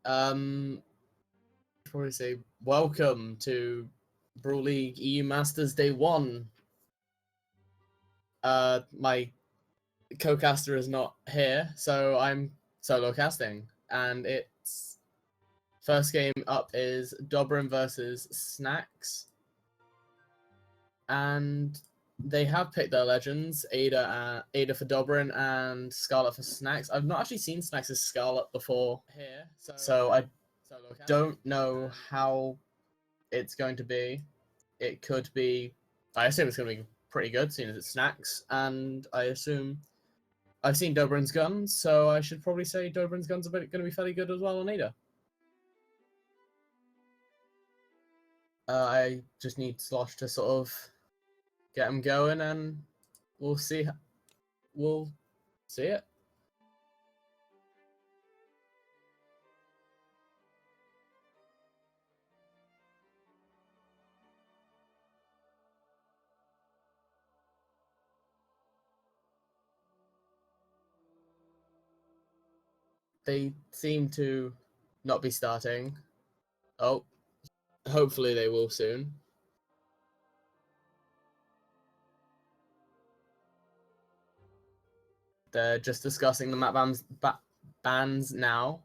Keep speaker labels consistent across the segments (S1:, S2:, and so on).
S1: Probably say welcome to Brawl League EU Masters Day 1. My co-caster is not here, so I'm solo casting, and it's first game up is Dobrein versus Snackxs, and they have picked their legends, Ada for Dobrein and Scarlet for Snackxs. I've not actually seen Snackxs' Scarlet before here, so I don't know how it's going to be. It could be, I assume it's going to be pretty good, seeing as it's Snackxs, and I assume I've seen Dobrein's guns, so I should probably say Dobrein's guns are going to be fairly good as well on Ada. I just need Slosh to sort of get him going, and we'll see. We'll see it. They seem to not be starting. Oh, hopefully they will soon. They're just discussing the map bans now.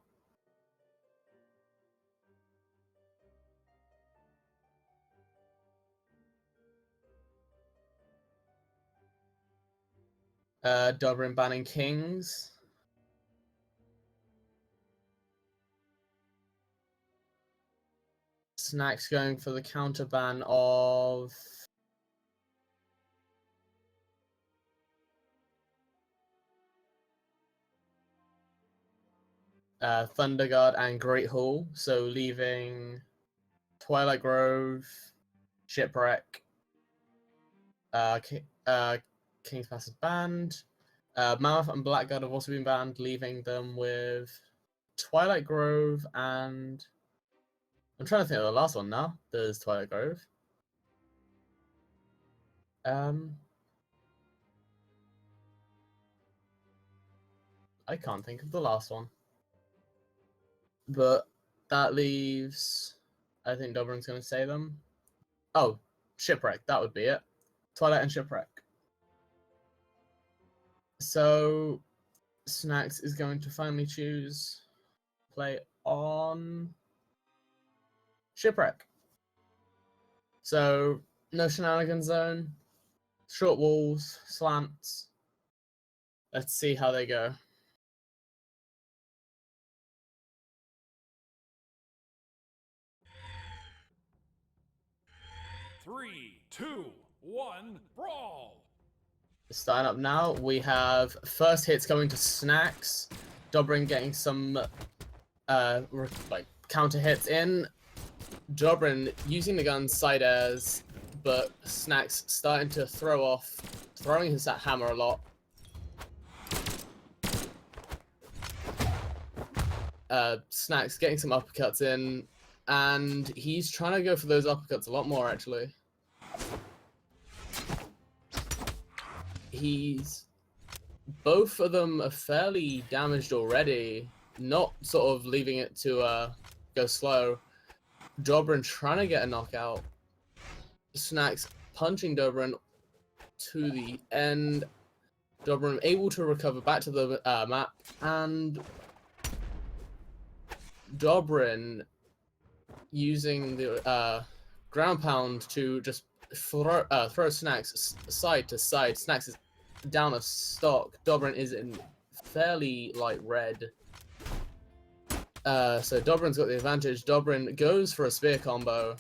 S1: Dobrein banning Kings. Snackxs going for the counter ban of Thunder Guard and Great Hall, so leaving Twilight Grove, Shipwreck, King's Pass is banned. Mammoth and Blackguard have also been banned, leaving them with Twilight Grove and I'm trying to think of the last one now. There's Twilight Grove. I can't think of the last one. But that leaves, I think Dobrein's going to say them. Oh, Shipwreck, that would be it. Twilight and Shipwreck. So, Snackxs is going to finally choose play on Shipwreck. So, no shenanigans zone, short walls, slants. Let's see how they go.
S2: Three, two, one, brawl!
S1: Starting up now, we have first hits coming to Snackxs. Dobrein getting some counter hits in. Dobrein using the gun side airs, but Snackxs starting to throwing his hammer a lot. Snackxs getting some uppercuts in, and he's trying to go for those uppercuts a lot more actually. Both of them are fairly damaged already, not sort of leaving it to go slow. Dobrein trying to get a knockout. Snackxs punching Dobrein to the end. Dobrein able to recover back to the map, and Dobrein using the ground pound to just throw Snackxs side to side. Snackxs is down a stock. Dobrein is in fairly light red. So Dobrein's got the advantage. Dobrein goes for a spear combo,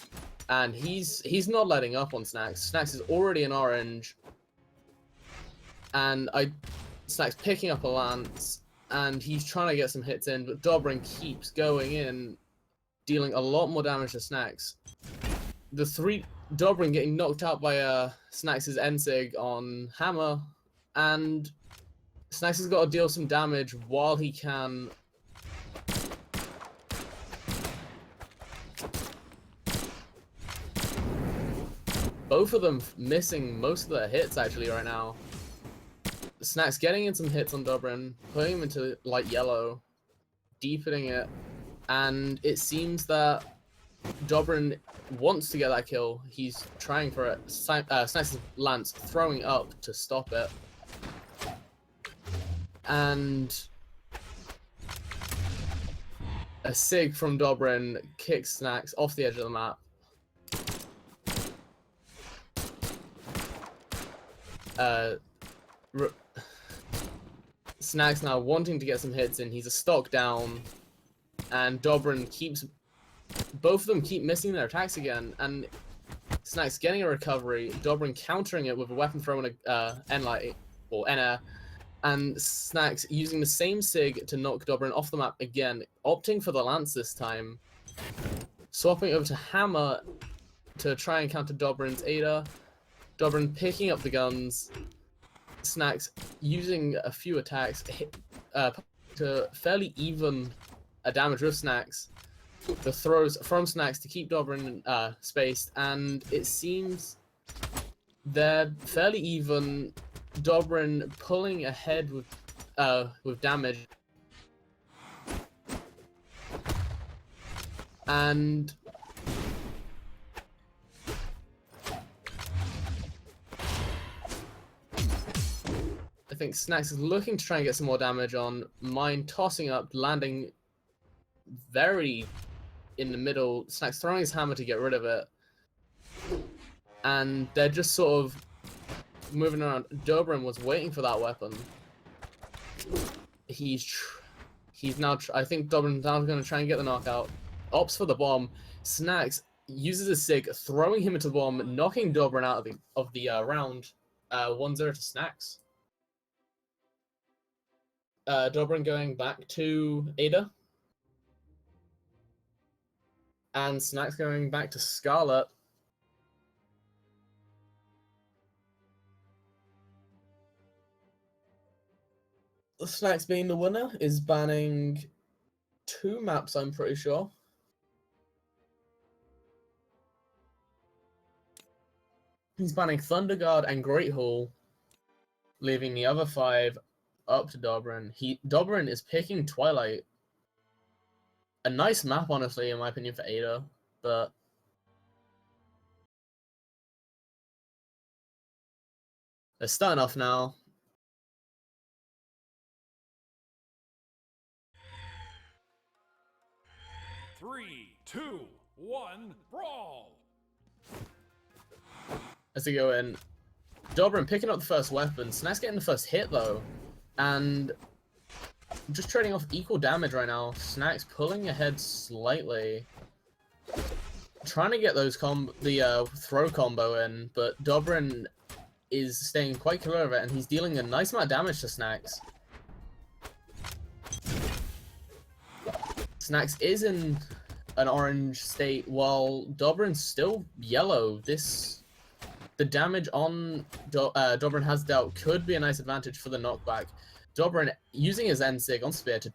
S1: and he's not letting up on Snackxs. Snackxs is already in orange, and Snackxs picking up a lance, and he's trying to get some hits in, but Dobrein keeps going in, dealing a lot more damage to Snackxs. Dobrein getting knocked out by Snackxs' Ensig on hammer, and Snackxs has got to deal some damage while he can. Both of them missing most of their hits actually right now. Snackxs getting in some hits on Dobrein, putting him into light yellow, deepening it, And it seems that Dobrein wants to get that kill. He's trying for it. Snackxs' Lanz throwing up to stop it. And a Sig from Dobrein kicks Snackxs off the edge of the map. Snackxs now wanting to get some hits in. He's a stock down. And Dobrein keeps... Both of them keep missing their attacks again. And Snackxs getting a recovery. Dobrein countering it with a weapon throw and a N-light or N-air. And Snackxs using the same Sig to knock Dobrein off the map again, opting for the Lance this time. Swapping over to Hammer to try and counter Dobrein's Ada. Dobrein picking up the guns. Snackxs using a few attacks to fairly even damage with Snackxs. The throws from Snackxs to keep Dobrein spaced, and it seems they're fairly even. Dobrein pulling ahead with damage, and I think Snackxs is looking to try and get some more damage on. Mine tossing up, landing very in the middle. Snackxs throwing his hammer to get rid of it, and they're just sort of moving around. Dobrein was waiting for that weapon. He's now. I think Dobrein's now going to try and get the knockout. Opts for the bomb. Snackxs uses a Sig, throwing him into the bomb, knocking Dobrein out of the round. 1-0 to Snackxs. Dobrein going back to Ada. And Snackxs going back to Scarlet. Snackxs being the winner is banning 2 maps, I'm pretty sure. He's banning Thunderguard and Great Hall, leaving the other 5 up to Dobrein. Dobrein is picking Twilight. A nice map, honestly, in my opinion, for Ada, but they're starting off now.
S2: Three, two, one, brawl!
S1: As they go in, Dobrein picking up the first weapon. Snackxs getting the first hit, though. And just trading off equal damage right now. Snackxs pulling ahead slightly. Trying to get those the throw combo in, but Dobrein is staying quite clear of it, and he's dealing a nice amount of damage to Snackxs. Snackxs is in an orange state, while Dobrein's still yellow. The damage on Dobrein has dealt could be a nice advantage for the knockback. Dobrein using his N-Sig on Spear to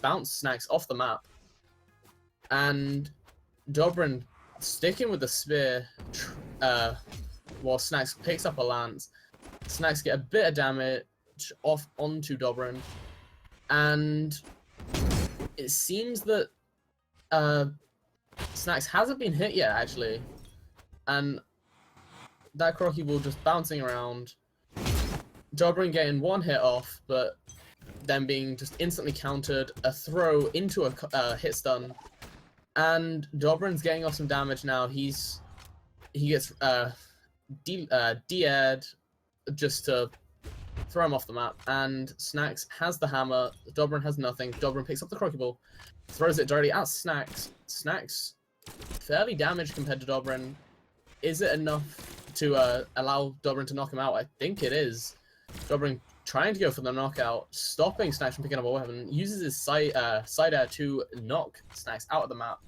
S1: bounce Snackxs off the map. And Dobrein sticking with the Spear while Snackxs picks up a Lance. Snackxs get a bit of damage off onto Dobrein. And it seems that Snackxs hasn't been hit yet, actually. And that Crockie ball just bouncing around. Dobrein getting 1 hit off, but then being just instantly countered. A throw into a hit stun. And Dobrein's getting off some damage now. He gets de-aired just to throw him off the map. And Snackxs has the hammer. Dobrein has nothing. Dobrein picks up the Crockie ball, throws it directly at Snackxs. Snackxs fairly damaged compared to Dobrein. Is it enough to allow Dobrein to knock him out? I think it is. Dobrein trying to go for the knockout, stopping Snackxs from picking up a weapon, uses his side air to knock Snackxs out of the map.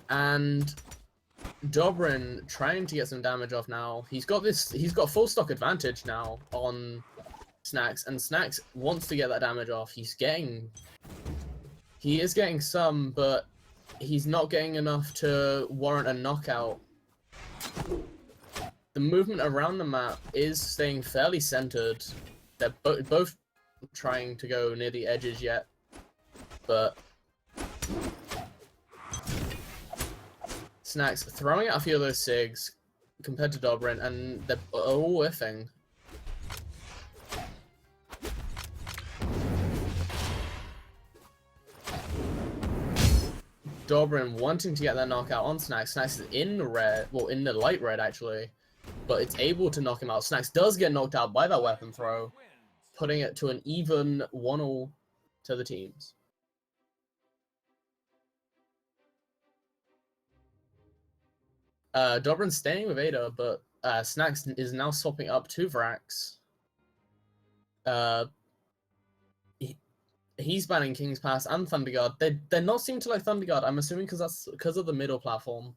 S1: And Dobrein trying to get some damage off now. He's got full stock advantage now on Snackxs, and Snackxs wants to get that damage off. He is getting some, but he's not getting enough to warrant a knockout. The movement around the map is staying fairly centered. They're both trying to go near the edges yet, but Snackxs throwing out a few of those SIGs compared to Dobrein, and they're all whiffing. Dobrein wanting to get that knockout on Snackxs. Snackxs is in red, well, in the light red actually, but it's able to knock him out. Snackxs does get knocked out by that weapon throw, putting it to an even 1-1 to the teams. Dobrein's staying with Ada, but Snackxs is now swapping up to Vrax. He's banning King's Pass and Thunder Guard. They're not seeming to like Thunder Guard. I'm assuming because of the middle platform.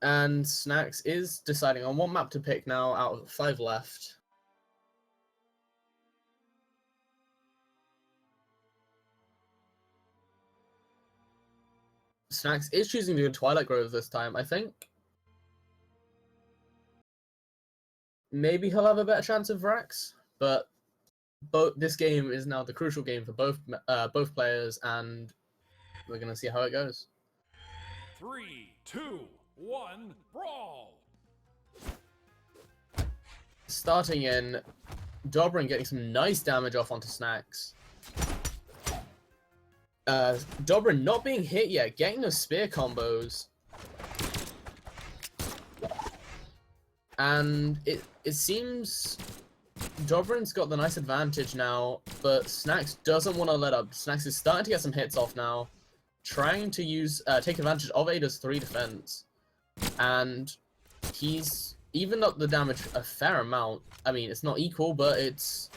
S1: And Snackxs is deciding on what map to pick now out of 5 left. Snackxs is choosing to go Twilight Grove this time, I think. Maybe he'll have a better chance of Vrax, but this game is now the crucial game for both players, and we're gonna see how it goes.
S2: 3, 2, 1, brawl!
S1: Starting in, Dobrein getting some nice damage off onto Snackxs. Dobrein not being hit yet, getting those spear combos. And it seems Dobrein's got the nice advantage now, but Snackxs doesn't want to let up. Snackxs is starting to get some hits off now, trying to take advantage of Ada's 3 defense. And he's even up the damage a fair amount. I mean, it's not equal, but it's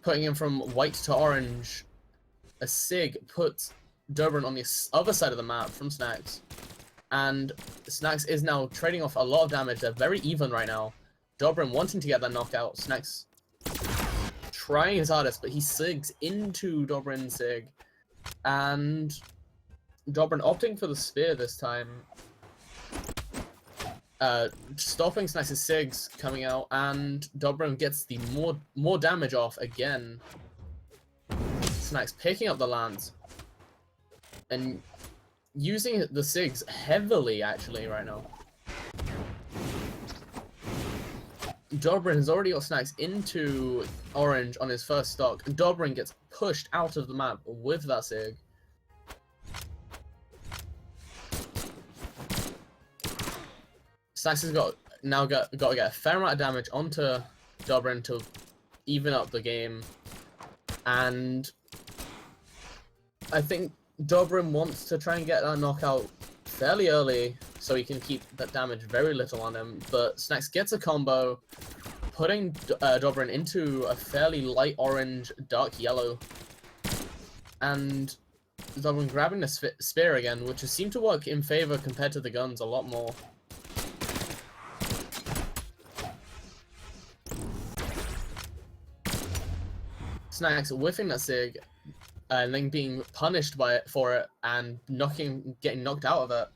S1: putting him from white to orange. A SIG puts Dobrein on the other side of the map from Snackxs. And Snackxs is now trading off a lot of damage. They're very even right now. Dobrein wanting to get that knockout. Snackxs trying his hardest, but he SIGs into Dobrein's SIG. And Dobrein opting for the spear this time. Stopping Snackxs' SIGs coming out, and Dobrein gets the more damage off again. Snackxs picking up the Lanz. And using the SIGs heavily, actually, right now. Dobrein has already got Snackxs into orange on his first stock, and Dobrein gets pushed out of the map with that SIG. Snackxs has got to get a fair amount of damage onto Dobrein to even up the game, and I think Dobrein wants to try and get that knockout fairly early so he can keep that damage very little on him, but Snackxs gets a combo, putting Dobrein into a fairly light orange, dark yellow, and Dobrein grabbing the spear again, which has seemed to work in favor compared to the guns a lot more. Snackxs whiffing that SIG, and then being punished for it, and getting knocked out of it.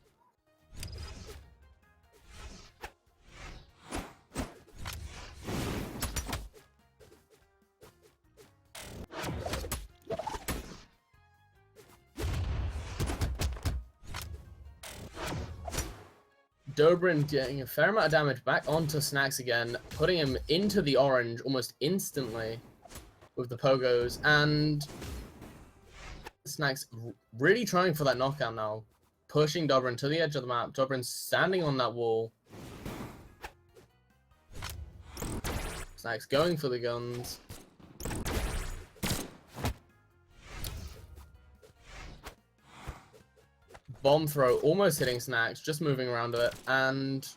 S1: Dobrein getting a fair amount of damage back onto Snackxs again, putting him into the orange almost instantly with the pogos, and Snackxs really trying for that knockout now, pushing Dobrein to the edge of the map. Dobrein standing on that wall. Snackxs going for the guns. Bomb throw almost hitting Snackxs, just moving around it, and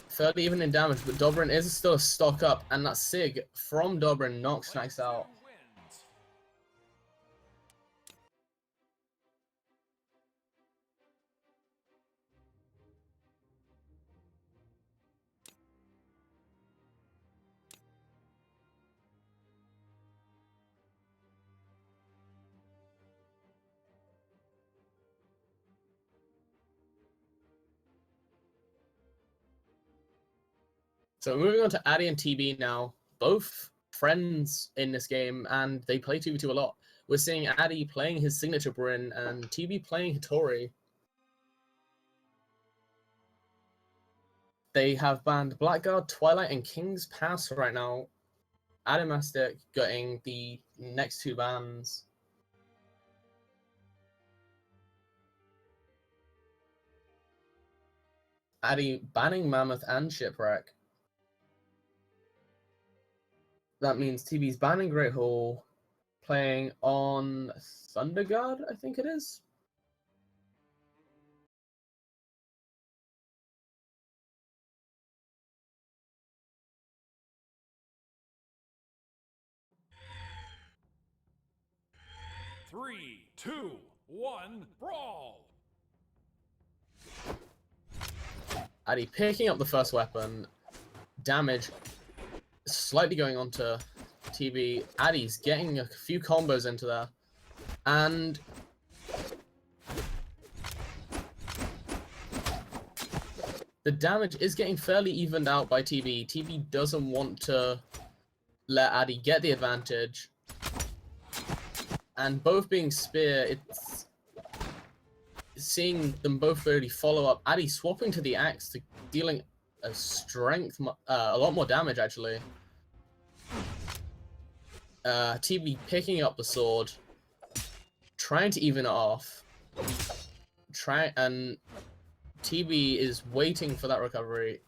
S1: fairly even in damage, but Dobrein is still a stock up, and that SIG from Dobrein knocks Snackxs out. So moving on to Addy and TB now, both friends in this game, and they play 2v2 a lot. We're seeing Addy playing his signature Bryn and TB playing Hattori. They have banned Blackguard, Twilight, and King's Pass right now. Addymestic getting the next 2 bans. Addy banning Mammoth and Shipwreck. That means TB's banning Great Hall, playing on Thunderguard, I think it is.
S2: Three, two, one, brawl!
S1: Addy picking up the first weapon, damage slightly going on to TB. Addy's getting a few combos into there, and the damage is getting fairly evened out by TB. TB doesn't want to let Addy get the advantage, and both being spear, it's seeing them both really follow up. Addy swapping to the axe to dealing a strength, a lot more damage actually. TB picking up the sword, trying to even it off. And TB is waiting for that recovery.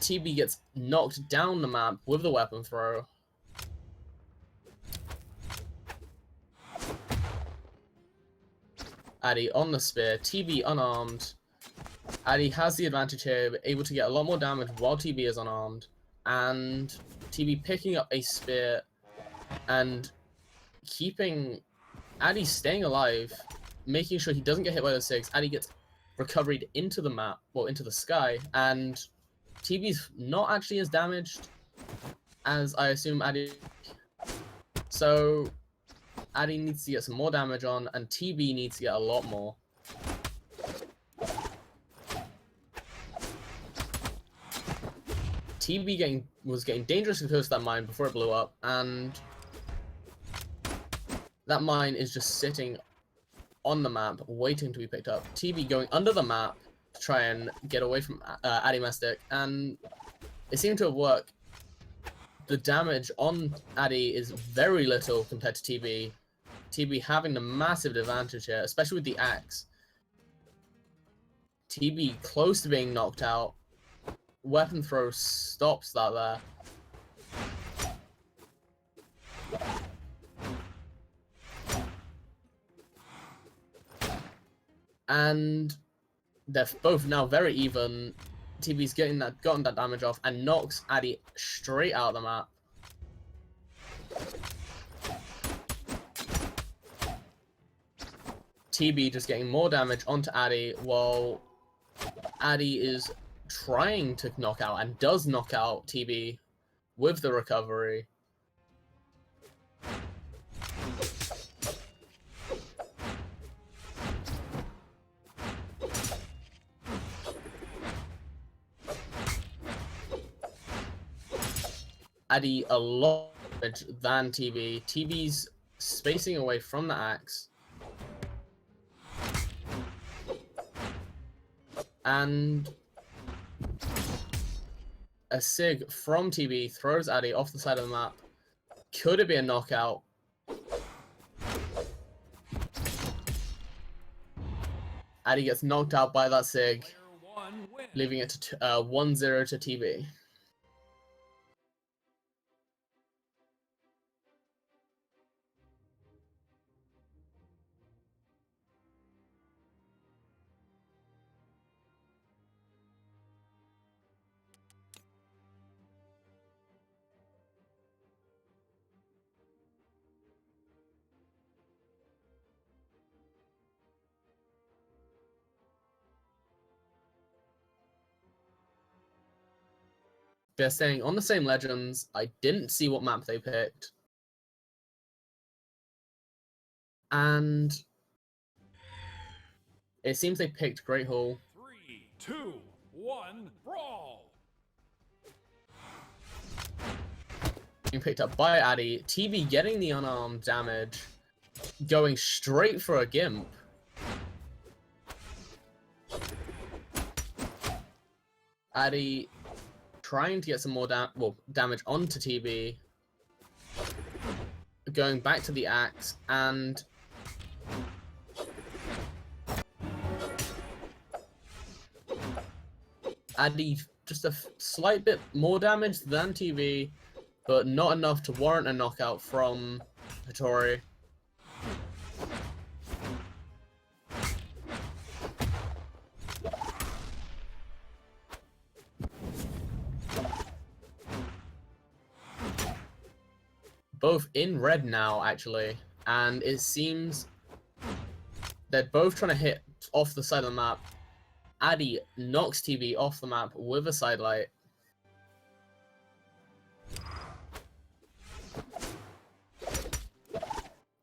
S1: TB gets knocked down the map with the weapon throw. Addy on the spear, TB unarmed. Addy has the advantage here, able to get a lot more damage while TB is unarmed. And TB picking up a spear and keeping Addy staying alive, making sure he doesn't get hit by the 6. Addy gets recovered into the map, well, into the sky, and TB's not actually as damaged as I assume Addy. So Addy needs to get some more damage on, and TB needs to get a lot more. TB was getting dangerously close to that mine before it blew up, and that mine is just sitting on the map, waiting to be picked up. TB going under the map to try and get away from Addymestic, and it seemed to have worked. The damage on Addy is very little compared to TB. TB having the massive advantage here, especially with the axe. TB close to being knocked out. Weapon throw stops that there. And they're both now very even. TB's gotten that damage off and knocks Addy straight out of the map. TB just getting more damage onto Addy while Addy is trying to knock out and does knock out TB with the recovery. Addy a lot more damage than TB. TB's spacing away from the axe. And a Sig from TB throws Addy off the side of the map. Could it be a knockout? Addy gets knocked out by that Sig, leaving it to 1-0 to TB. They're staying on the same legends. I didn't see what map they picked. And it seems they picked Great Hall.
S2: 3, 2, 1, brawl!
S1: being picked up by Addy. TB getting the unarmed damage, going straight for a Gimp. Addy trying to get some more damage onto TB. Going back to the axe, and Addy just a slight bit more damage than TB, but not enough to warrant a knockout from Hattori. Both in red now, actually, and it seems they're both trying to hit off the side of the map. Addy knocks TB off the map with a sidelight.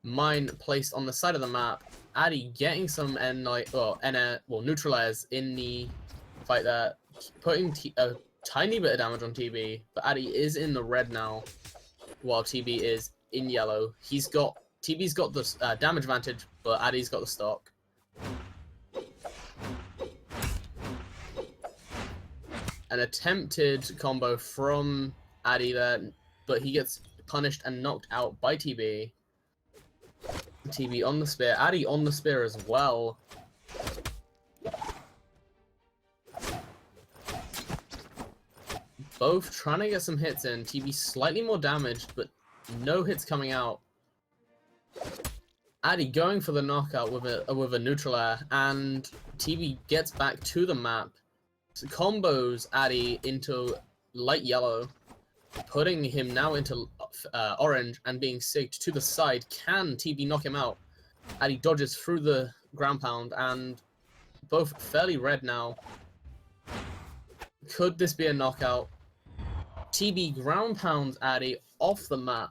S1: Mine placed on the side of the map. Addy getting some neutralize in the fight there, putting a tiny bit of damage on TB, but Addy is in the red now, while TB is in yellow. TB's got the damage advantage, but Addy's got the stock. An attempted combo from Addy there, but he gets punished and knocked out by TB. TB on the spear, Addy on the spear as well. Both trying to get some hits in. TB slightly more damaged, but no hits coming out. Addy going for the knockout with a neutral air, and TB gets back to the map. So combos Addy into light yellow, putting him now into orange and being sigged to the side. Can TB knock him out? Addy dodges through the ground pound, and both fairly red now. Could this be a knockout? TB ground pounds Addy off the map.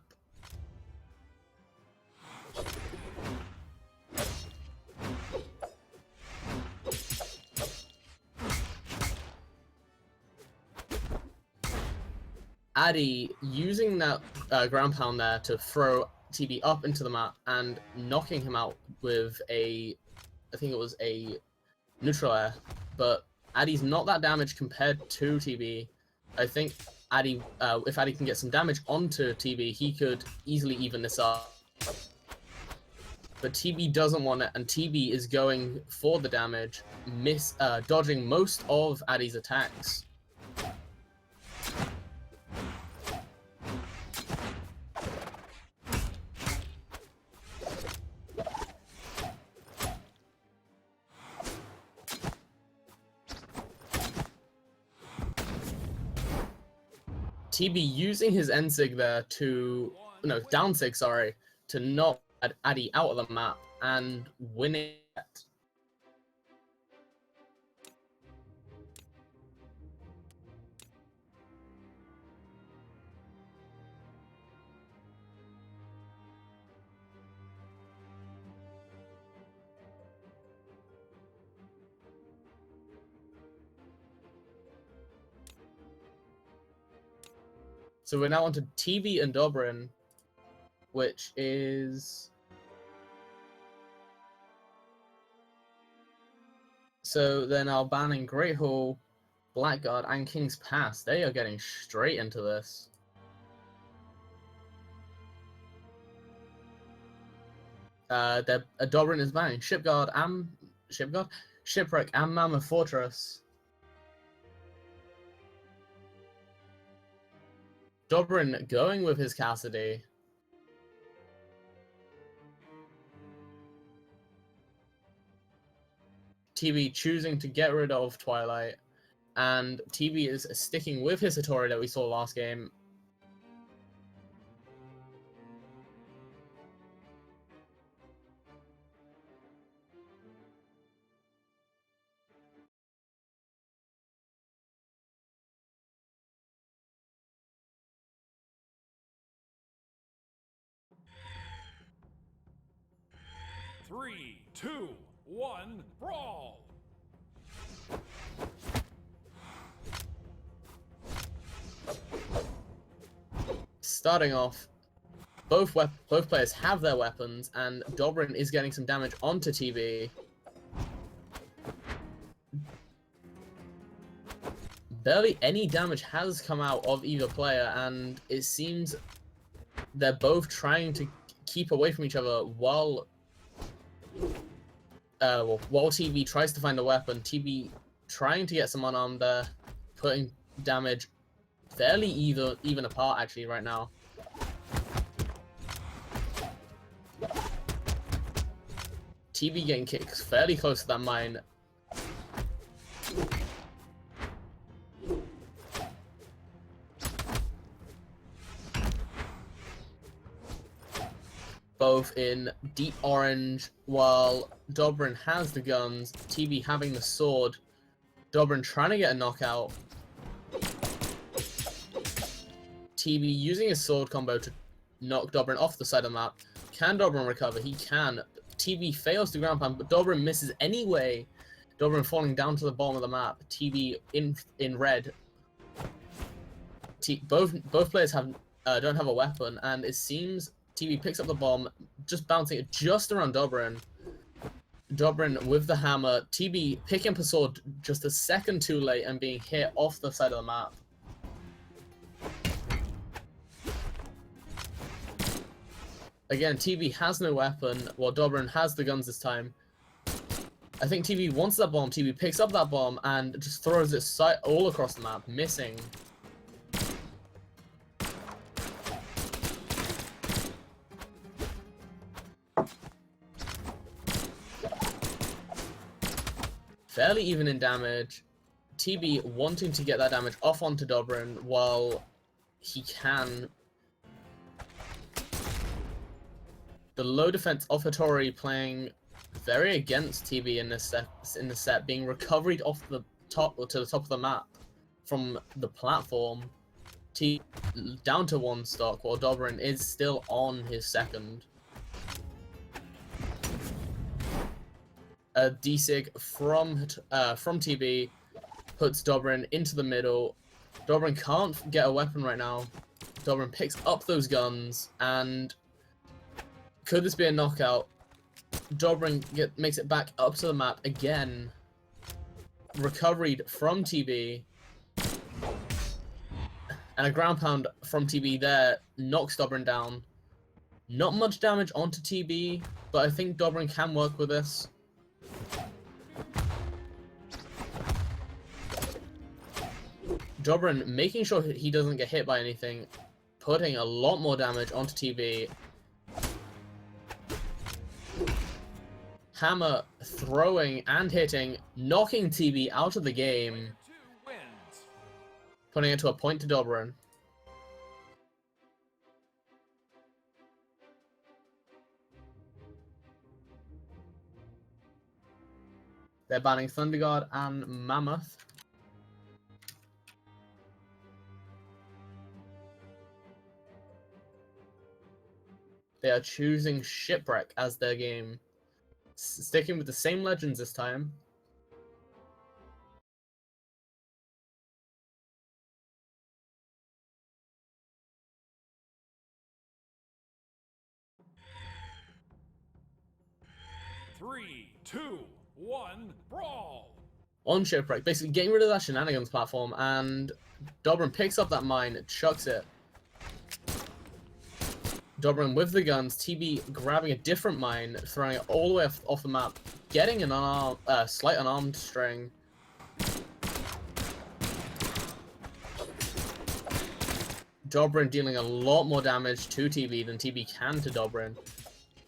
S1: Addy using that ground pound there to throw TB up into the map and knocking him out with I think it was a neutral air, but Addy's not that damaged compared to TB. I think Addy, if Addy can get some damage onto TB, he could easily even this up. But TB doesn't want it, and TB is going for the damage, dodging most of Addy's attacks. TB using his N-Sig there down-Sig, sorry, to knock Addy out of the map and winning it. So we're now on to TB and Dobrein, which is... So they're now banning Great Hall, Blackguard, and King's Pass. They are getting straight into this. Dobrein is banning Shipwreck and Mammoth Fortress. Dobrein going with his Cassidy. TB choosing to get rid of Twilight. And TB is sticking with his Hattori that we saw last game.
S2: Three, two, one, brawl!
S1: starting off, both players have their weapons, and Dobrein is getting some damage onto TB. Barely any damage has come out of either player, and it seems they're both trying to keep away from each other while TB tries to find a weapon. TB trying to get some unarmed there, putting damage fairly even apart actually right now. TB getting kicked fairly close to that mine. Both in deep orange, while Dobrein has the guns, TB having the sword. Dobrein trying to get a knockout. TB using his sword combo to knock Dobrein off the side of the map. Can Dobrein recover? He can. TB fails to ground pound, but Dobrein misses anyway. Dobrein falling down to the bottom of the map. TB in red. Both players don't have a weapon, and it seems TB picks up the bomb, just bouncing it just around Dobrein. Dobrein with the hammer. TB picking up a sword just a second too late and being hit off the side of the map. Again, TB has no weapon, while Dobrein has the guns this time. I think TB wants that bomb. TB picks up that bomb and just throws it all across the map, missing. Fairly even in damage. TB wanting to get that damage off onto Dobrein while he can. The low defense of Hattori playing very against TB in this set, being recovered off the top or to the top of the map from the platform. Down to 1 stock, while Dobrein is still on his second. A D-Sig from TB puts Dobrein into the middle. Dobrein can't get a weapon right now. Dobrein picks up those guns, and could this be a knockout? Dobrein makes it back up to the map again. Recovered from TB. And a ground pound from TB there knocks Dobrein down. Not much damage onto TB, but I think Dobrein can work with this. Dobrein making sure he doesn't get hit by anything, putting a lot more damage onto TB. Hammer throwing and hitting, knocking TB out of the game, putting it to a point to Dobrein. They're banning Thunder God and Mammoth. They are choosing Shipwreck as their game. Sticking with the same legends this time.
S2: Three, two, one, brawl!
S1: On Shipwreck, basically getting rid of that shenanigans platform, and Dobrein picks up that mine, chucks it. Dobrein with the guns, TB grabbing a different mine, throwing it all the way off the map, getting an slight unarmed string. Dobrein dealing a lot more damage to TB than TB can to Dobrein.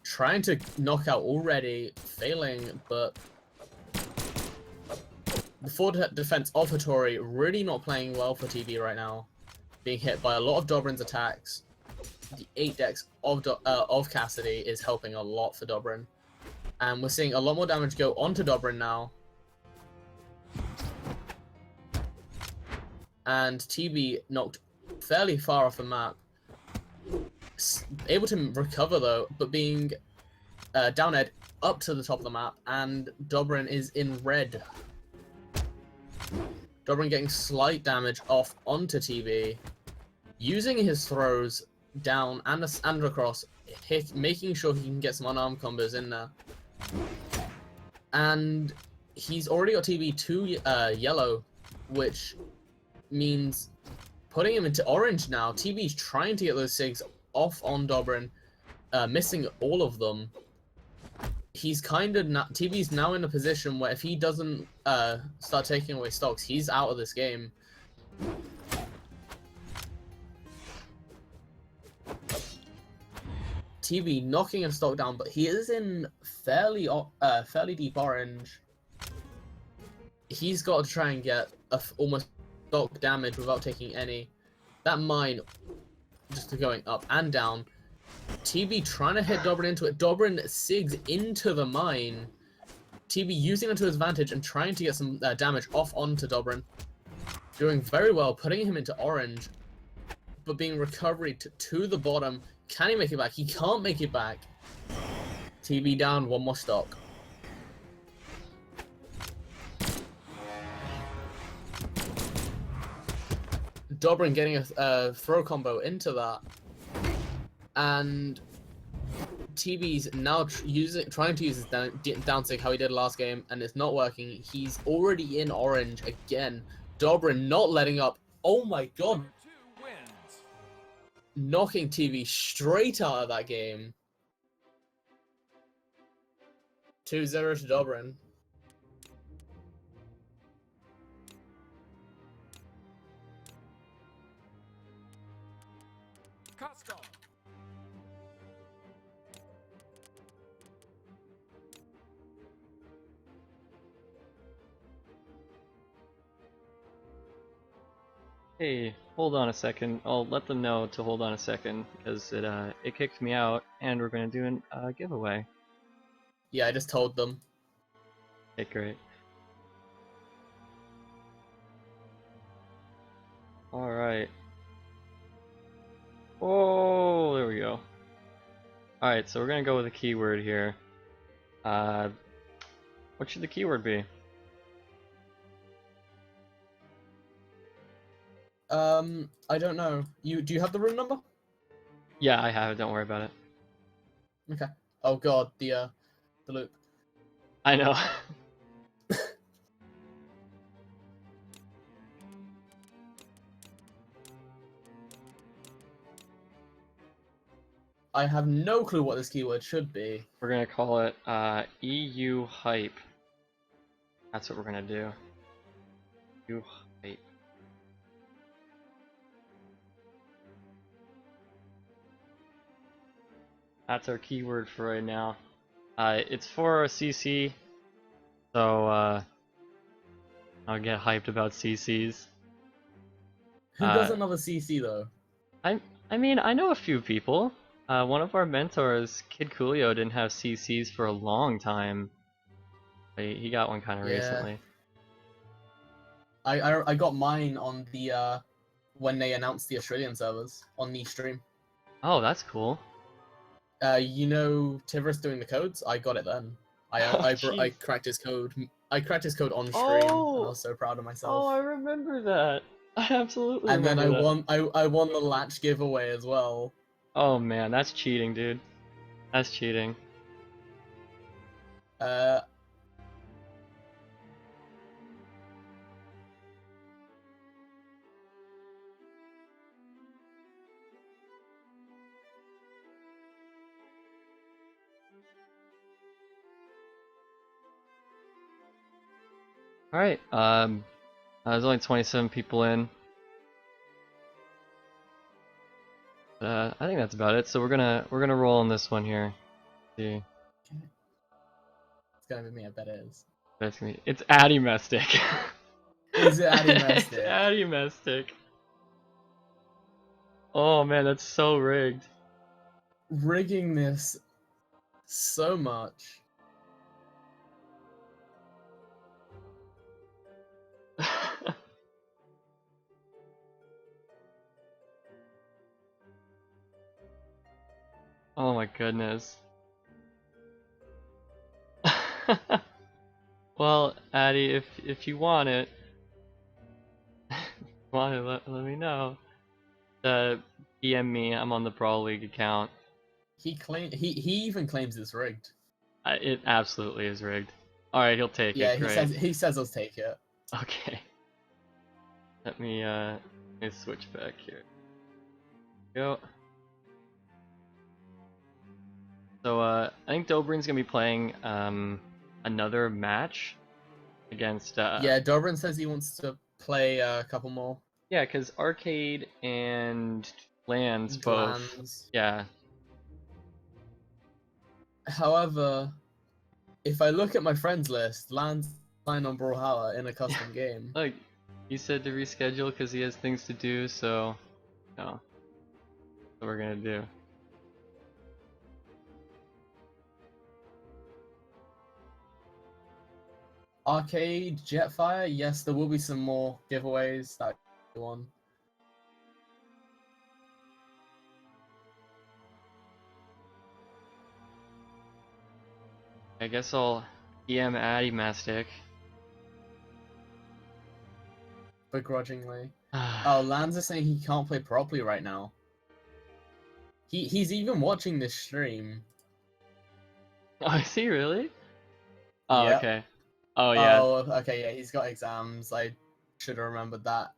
S1: Trying to knock out already, failing, but the forward defense of Hattori really not playing well for TB right now. Being hit by a lot of Dobrein's attacks. The 8 decks of Cassidy is helping a lot for Dobrein. And we're seeing a lot more damage go onto Dobrein now. And TB knocked fairly far off the map. Able to recover though, but being down ed up to the top of the map, and Dobrein is in red. Dobrein getting slight damage off onto TB. Using his throws, down and across, making sure he can get some unarmed combos in there. And he's already got TB 2 yellow, which means putting him into orange now. TB's trying to get those SIGs off on Dobrein, missing all of them. He's TB's now in a position where if he doesn't start taking away stocks, he's out of this game. TB knocking a stock down, but he is in fairly deep orange. He's got to try and get almost stock damage without taking any. That mine just going up and down. TB trying to hit Dobrein into it. Dobrein sigs into the mine. TB using it to his advantage and trying to get some damage off onto Dobrein. Doing very well, putting him into orange, but being recovered to the bottom. Can he make it back? He can't make it back. TB down, one more stock. Dobrein getting a throw combo into that. And TB's now trying to use his down sig how he did last game, and it's not working. He's already in orange again. Dobrein not letting up. Oh my god. Knocking TB straight out of that game. 2-0 to Dobrein.
S2: Custom.
S3: Hey, hold on a second. I'll let them know to hold on a second because it kicked me out, and we're gonna do a giveaway.
S1: Yeah, I just told them.
S3: Okay, great. All right. Oh, there we go. All right, so we're gonna go with a keyword here. What should the keyword be?
S1: I don't know. Do you have the room number?
S3: Yeah, I have it. Don't worry about it.
S1: Okay. Oh god, the loop.
S3: I know.
S1: I have no clue what this keyword should be.
S3: We're gonna call it EU hype. That's what we're gonna do. EU hype. That's our keyword for right now. It's for a CC, so I'll get hyped about CCs.
S1: Who doesn't love a CC though?
S3: I mean, I know a few people. One of our mentors, Kid Coolio, didn't have CCs for a long time. He got one kind of recently.
S1: I got mine on the when they announced the Australian servers on the stream.
S3: Oh, that's cool.
S1: You know ThStardust doing the codes? I got it then. I cracked his code. I cracked his code on stream, and I was so proud of myself.
S3: Oh, I remember that. I absolutely
S1: and
S3: remember
S1: then
S3: that.
S1: I won the latch giveaway as well.
S3: Oh man, that's cheating, dude. That's cheating. Alright, there's only 27 people in. I think that's about it. So we're gonna roll on this one here. See.
S1: It's gonna be me, I bet it is.
S3: It's Addymestic.
S1: Is it Addymestic?
S3: It's Addymestic. Oh man, that's so rigged.
S1: Rigging this so much.
S3: Oh my goodness. Well, Addy, if you want it, let me know. The PM me. I'm on the Brawl League account.
S1: He even claims it's rigged.
S3: It absolutely is rigged. All right, he'll take
S1: Yeah,
S3: it.
S1: he says let's take it.
S3: Okay. Let me switch back here. Go. So I think Dobrein's gonna be playing another match against.
S1: Yeah, Dobrein says he wants to play a couple more.
S3: Yeah, because Arcade and Lanz both.
S1: Lanz.
S3: Yeah.
S1: However, if I look at my friends list, Lanz signed on Brawlhalla in a custom game.
S3: Look, he said to reschedule because he has things to do. So, no. That's what we're gonna do.
S1: Arcade, Jetfire, yes, there will be some more giveaways that one.
S3: I guess I'll EM Addymestic.
S1: Begrudgingly. Oh, Lanz is saying he can't play properly right now. He's even watching this stream.
S3: Oh, is he really? Oh,
S1: Yep.
S3: okay. Oh, yeah.
S1: Oh, okay, yeah, he's got exams. I should have remembered that.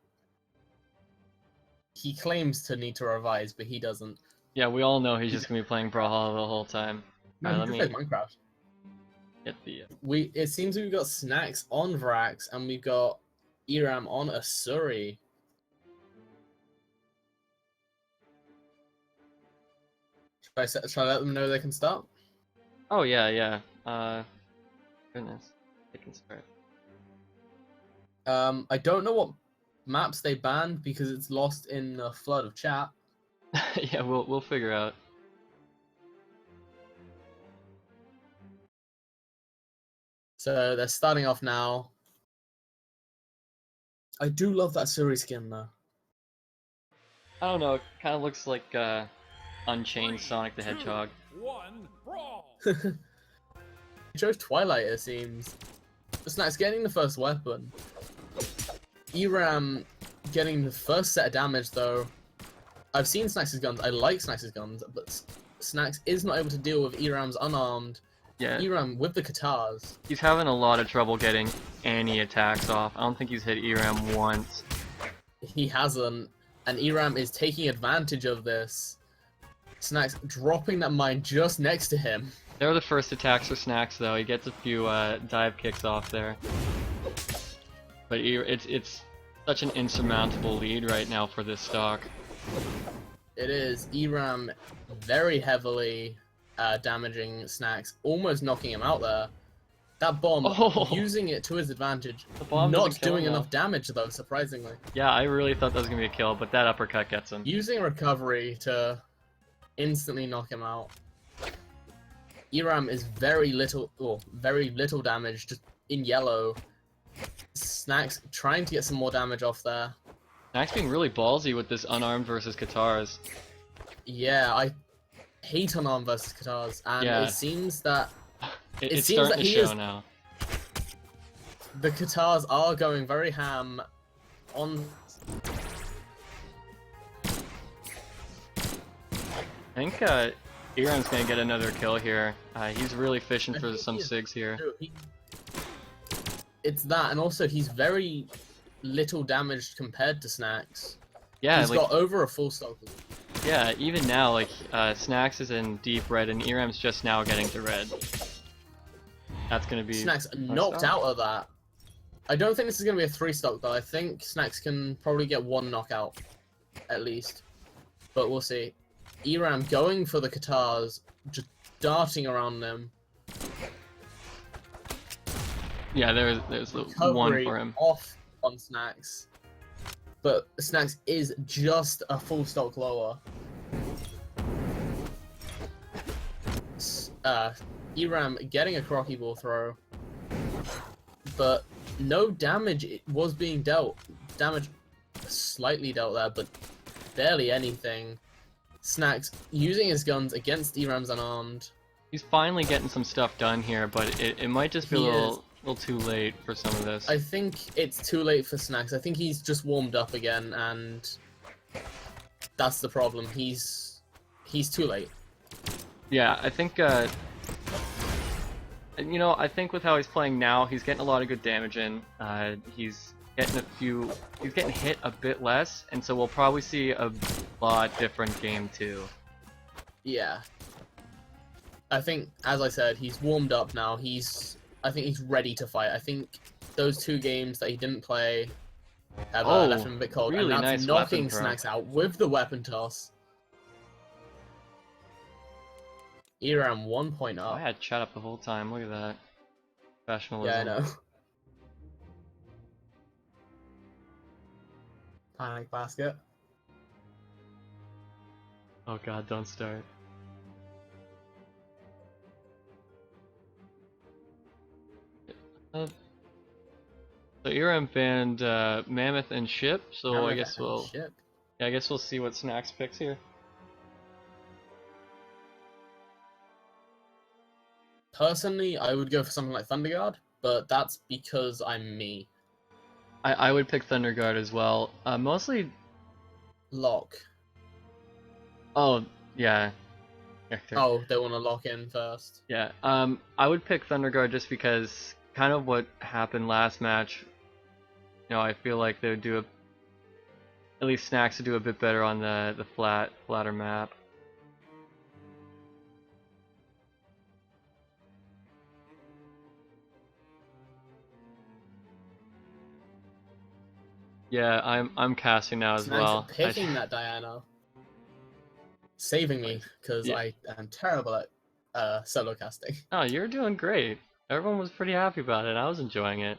S1: He claims to need to revise, but he doesn't.
S3: Yeah, we all know he's just gonna be playing Brawlhalla the whole time.
S1: No,
S3: Alright,
S1: he
S3: let
S1: just
S3: me
S1: plays Minecraft.
S3: get the.
S1: It seems we've got Snackxs on Vrax, and we've got Eramm on Asuri. Should I let them know they can start?
S3: Oh yeah, yeah. Goodness, they can start.
S1: I don't know what maps they banned because it's lost in a flood of chat.
S3: Yeah, we'll figure out.
S1: So they're starting off now. I do love that Suri skin though.
S3: I don't know. It kind of looks like Unchained Sonic the
S2: 3, 2,
S3: Hedgehog.
S2: 1, brawl!
S1: It shows Twilight, it seems. Snackxs getting the first weapon. Eramm getting the first set of damage though. I've seen Snackxs' guns. I like Snackxs' guns, but Snackxs is not able to deal with Eramm's unarmed.
S3: Yeah.
S1: Eramm with the katars.
S3: He's having a lot of trouble getting any attacks off. I don't think he's hit Eramm once.
S1: He hasn't, and Eramm is taking advantage of this. Snackxs dropping that mine just next to him.
S3: They're the first attacks for Snackxs though. He gets a few dive kicks off there. But it's such an insurmountable lead right now for this stock.
S1: It is. Eramm very heavily damaging Snackxs, almost knocking him out there. That bomb, using it to his advantage, not doing enough damage though, surprisingly.
S3: Yeah, I really thought that was going to be a kill, but that uppercut gets him.
S1: Using recovery to instantly knock him out. Eramm is very little damage, just in yellow. Snackxs trying to get some more damage off there.
S3: Snackxs being really ballsy with this unarmed versus katars.
S1: Yeah, I hate unarmed versus katars, and
S3: Yeah.
S1: it seems that
S3: It's
S1: seems
S3: starting
S1: that
S3: to
S1: he
S3: show
S1: is-
S3: now.
S1: the katars are going very ham on.
S3: I think Eramm's going to get another kill here. He's really fishing for some sigs here.
S1: It's that, and also he's very little damaged compared to Snackxs.
S3: Yeah,
S1: He's
S3: like,
S1: got over a full stock.
S3: yeah, even now, like, Snackxs is in deep red and Eramm's just now getting to red. That's going to be...
S1: Snackxs knocked out of that. I don't think this is going to be a 3-stock though. I think Snackxs can probably get 1 knockout, at least. But we'll see. Eramm going for the katars, just darting around them.
S3: Yeah, there's the
S1: Recovery
S3: one for him.
S1: off on Snackxs. But Snackxs is just a full stock lower. Eramm getting a Crockie ball throw. But no damage was being dealt. Damage slightly dealt there, but barely anything. Snackxs using his guns against Eramm's unarmed.
S3: He's finally getting some stuff done here, but it might just be a little too late for some of this.
S1: I think it's too late for Snackxs. I think he's just warmed up again, and That's the problem. He's too late.
S3: Yeah, I think you know, I think with how he's playing now, he's getting a lot of good damage in. He's getting hit a bit less, and so we'll probably see a lot different game too.
S1: Yeah. I think, as I said, he's warmed up now. I think he's ready to fight. I think those 2 games that he didn't play have left him a bit cold.
S3: Really
S1: and that's
S3: nice
S1: knocking
S3: weapon throw.
S1: Snackxs out with the weapon toss. Eramm 1 point
S3: Oh,
S1: up.
S3: I had chat up the whole time. Look at that. Professionalism.
S1: Yeah, I know. Panic basket.
S3: Oh god, don't start. So Eramm banned Mammoth and Ship, so I guess we'll see what Snackxs picks here.
S1: Personally, I would go for something like Thunder Guard, but that's because I'm me.
S3: I would pick Thunder Guard as well. Mostly.
S1: Lock.
S3: Oh yeah. Hector.
S1: Oh, they want to lock in first.
S3: Yeah. I would pick Thunder Guard just because kind of what happened last match. You know, I feel like they would do at least Snackxs would do a bit better on the flatter map. Yeah, I'm casting now as
S1: Snackxs
S3: well.
S1: picking that Diana, saving me because
S3: Yeah.
S1: I am terrible at solo casting.
S3: Oh, you're doing great. Everyone was pretty happy about it. I was enjoying it.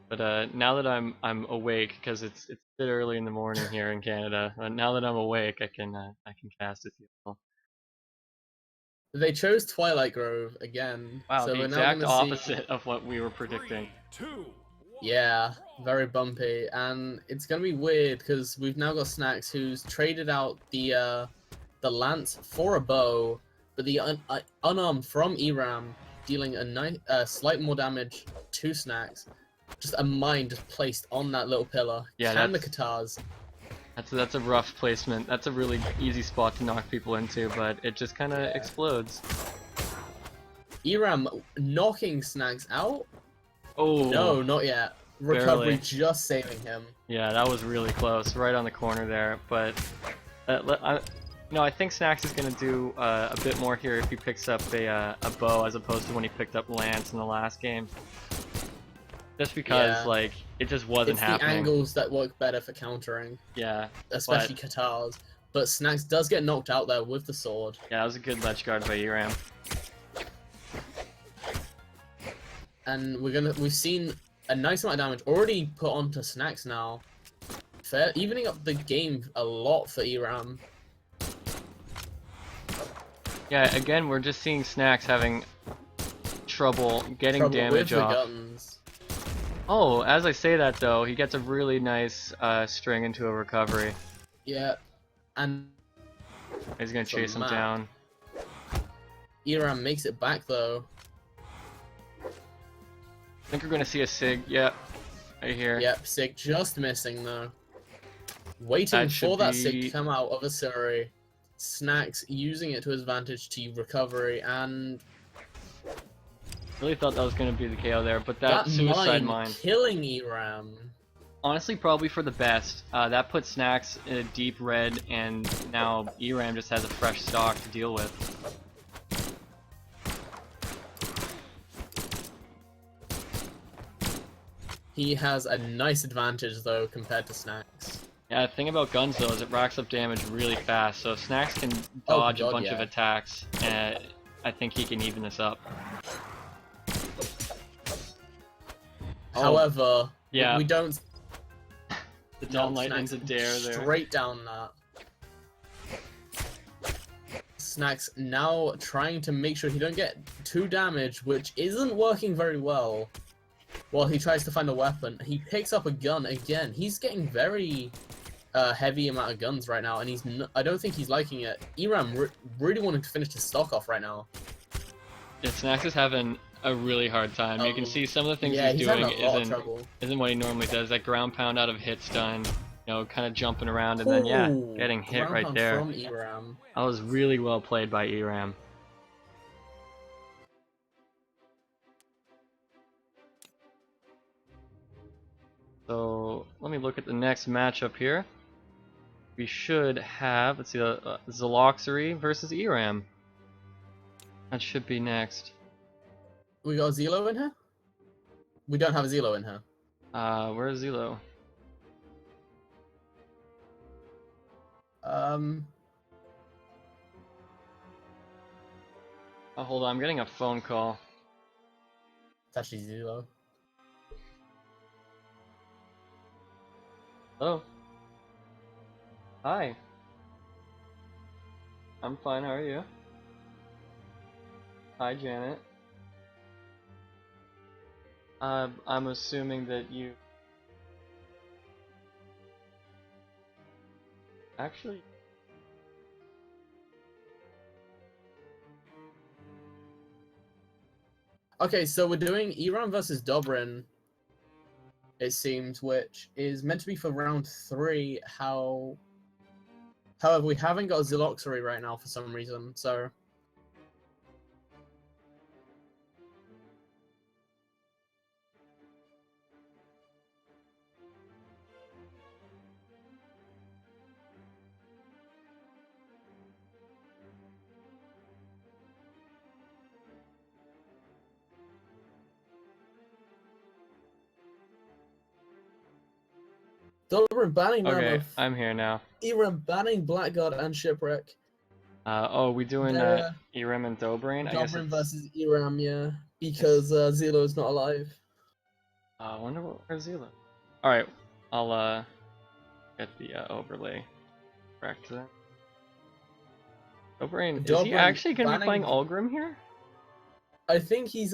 S3: But now that I'm awake, because it's a bit early in the morning here in Canada. Now that I'm awake, I can cast a few.
S1: They chose Twilight Grove again.
S3: Wow,
S1: so
S3: the
S1: we're
S3: exact
S1: now gonna
S3: opposite of what we were predicting.
S2: 3, 2, 1,
S1: Yeah, very bumpy, and it's gonna be weird because we've now got Snackxs who's traded out the Lanz for a bow, but the unarmed from Eramm dealing a slight more damage to Snackxs. Just a mine just placed on that little pillar.
S3: Yeah,
S1: Can the Katars.
S3: That's a rough placement. That's a really easy spot to knock people into, but it just kind of explodes.
S1: Eramm knocking Snackxs out?
S3: Oh
S1: No, not yet. Recovery
S3: barely.
S1: just saving him.
S3: Yeah, that was really close, right on the corner there. But I think Snackxs is gonna do a bit more here if he picks up a bow as opposed to when he picked up Lanz in the last game. Just because like it just wasn't
S1: it's
S3: happening.
S1: The angles that work better for countering.
S3: Yeah,
S1: especially Katars. But Snackxs does get knocked out there with the sword.
S3: Yeah, that was a good ledge guard by Eramm.
S1: And we've seen a nice amount of damage already put onto Snackxs now. Evening up the game a lot for Eramm.
S3: Yeah, again, we're just seeing Snackxs having trouble getting damage
S1: with
S3: off.
S1: The guns.
S3: Oh, as I say that though, he gets a really nice string into a recovery.
S1: Yeah, and
S3: he's gonna chase him down.
S1: Eramm makes it back though.
S3: I think we're gonna see a Sig. Yep, right here.
S1: Yep, Sig just missing though. Waiting for that Sig to come out of a Zeloxory. Snackxs using it to his advantage to recovery, and
S3: really thought that was going to be the KO there, but that suicide mine
S1: killing Eramm.
S3: Honestly, probably for the best. That puts Snackxs in a deep red, and now Eramm just has a fresh stock to deal with.
S1: He has a nice advantage though compared to Snackxs.
S3: Yeah, the thing about guns though is it racks up damage really fast, so if Snackxs can dodge a bunch of attacks, I think he can even this up.
S1: However,
S3: yeah,
S1: we don't.
S3: The down light into dare there.
S1: Straight down that. Snackxs now trying to make sure he don't get too damaged, which isn't working very well. While he tries to find a weapon, he picks up a gun again. He's getting very heavy amount of guns right now, and I don't think he's liking it. Eramm really wanting to finish his stock off right now.
S3: Yeah, Snackxs is having a really hard time. You can see some of the things he's doing isn't what he normally does. That ground pound out of hit stun, you know, kind of jumping around, and then yeah,
S1: Ooh,
S3: getting hit
S1: ground
S3: right
S1: pound
S3: there.
S1: from Eramm.
S3: That was really well played by Eramm. So let me look at the next matchup here. We should have, let's see, Zeloxory versus Eramm. That should be next.
S1: We got Zelo in here? We don't have a Zelo in here.
S3: Where's Zelo? Oh, hold on, I'm getting a phone call.
S1: It's actually Zelo.
S3: Hello. Hi. I'm fine, how are you? Hi, Janet. I'm assuming that you... Actually...
S1: Okay, so we're doing Eramm versus Dobrein, it seems, which is meant to be for round 3. However, we haven't got a Zeloxory right now for some reason, so... Dobrein banning now.
S3: Okay, I'm here now.
S1: Eramm banning Blackguard and Shipwreck.
S3: Oh, we doing Eramm and Dobrein? I guess
S1: Dobrein
S3: it's...
S1: versus Eramm, yeah, because Zelo is not alive.
S3: I wonder where's Zelo. Alright, I'll get the overlay correct then. Dobrein, is he actually gonna be playing Ulgrim here?
S1: I think he's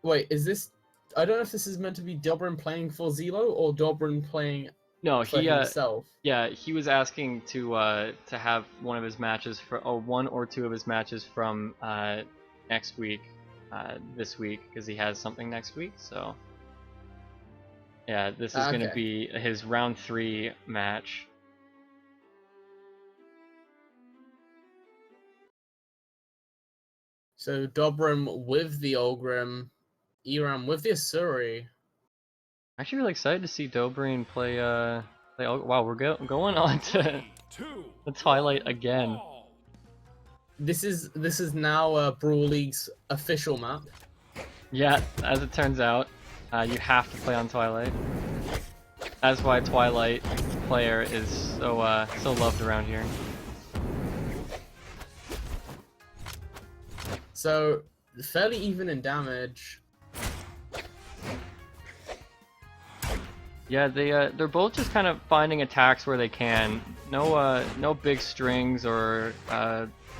S1: wait, is this... I don't know if this is meant to be Dobrein playing for Zelo or Dobrein playing for himself.
S3: Yeah, he was asking to have one of his matches one or two of his matches from next week, this week, because he has something next week. So yeah, this is gonna be his round 3 match.
S1: So Dobrein with the Ulgrim, Eramm with the Asuri.
S3: I'm actually really excited to see Dobrein play. Wow, we're going on to the Twilight again.
S1: This is now Brawl League's official map.
S3: Yeah, as it turns out, you have to play on Twilight. That's why Twilight player is so loved around here.
S1: So fairly even in damage.
S3: Yeah, they're both just kind of finding attacks where they can. No big strings or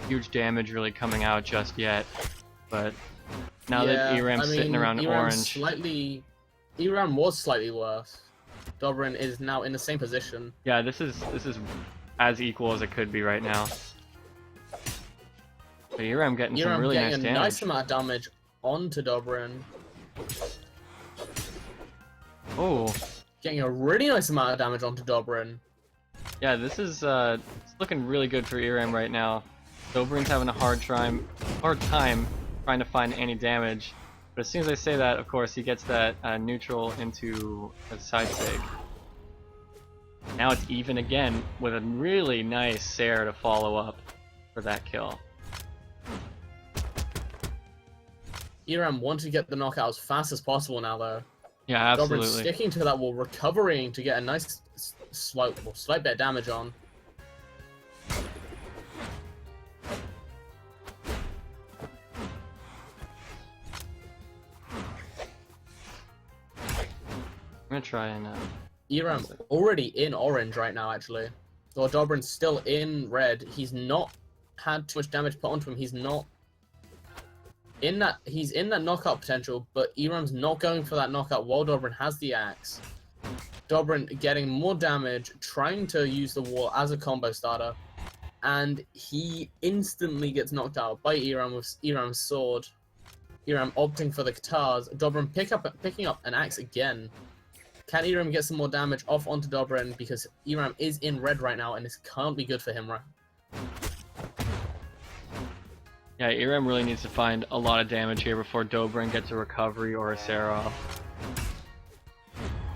S3: huge damage really coming out just yet. But now that Eramm's sitting around
S1: Eramm's
S3: orange,
S1: Eramm was slightly worse. Dobrein is now in the same position.
S3: Yeah, this is as equal as it could be right now. But Eramm getting some really nice damage.
S1: A nice amount of damage onto Dobrein.
S3: Oh.
S1: Getting a really nice amount of damage onto Dobrein.
S3: Yeah, this is it's looking really good for Eramm right now. Dobrein's having a hard time trying to find any damage. But as soon as I say that, of course, he gets that neutral into a side sig. Now it's even again with a really nice Sair to follow up for that kill.
S1: Eramm wants to get the knockout as fast as possible now, though.
S3: Yeah, absolutely.
S1: Dobrein sticking to that while recovering to get a nice slight bit of damage on.
S3: I'm gonna try and
S1: Eramm already in orange right now, actually. So Dobrein's still in red. He's not had too much damage put onto him. He's not in that. He's in that knockout potential, but Eramm's not going for that knockout while Dobrein has the axe. Dobrein getting more damage, trying to use the wall as a combo starter, and he instantly gets knocked out by Eramm with Eramm's sword. Eramm opting for the guitars. Dobrein picking up an axe again. Can Eramm get some more damage off onto Dobrein, because Eramm is in red right now and this can't be good for him, right?
S3: Yeah, Eramm really needs to find a lot of damage here before Dobrein gets a recovery or a Sarah off.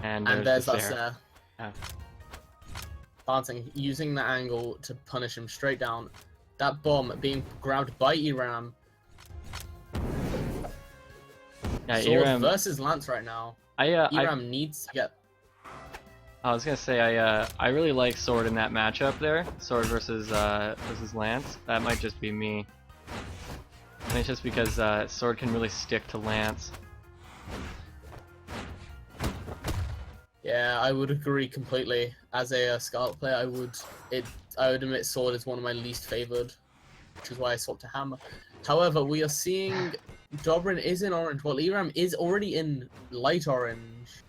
S3: And there's the
S1: that
S3: Sarah.
S1: Sarah.
S3: Yeah.
S1: Bouncing, using the angle to punish him straight down. That bomb being grabbed by Eramm.
S3: Yeah,
S1: Sword
S3: Eramm
S1: versus Lanz right now. Eramm needs to get...
S3: I was gonna say I really like Sword in that matchup there. Sword versus Lanz. That might just be me. And it's just because Sword can really stick to Lanz.
S1: Yeah, I would agree completely. As a Scarlet player, I would admit Sword is one of my least favored, which is why I swapped to Hammer. However, we are seeing Dobrein is in orange, while Eramm is already in light orange.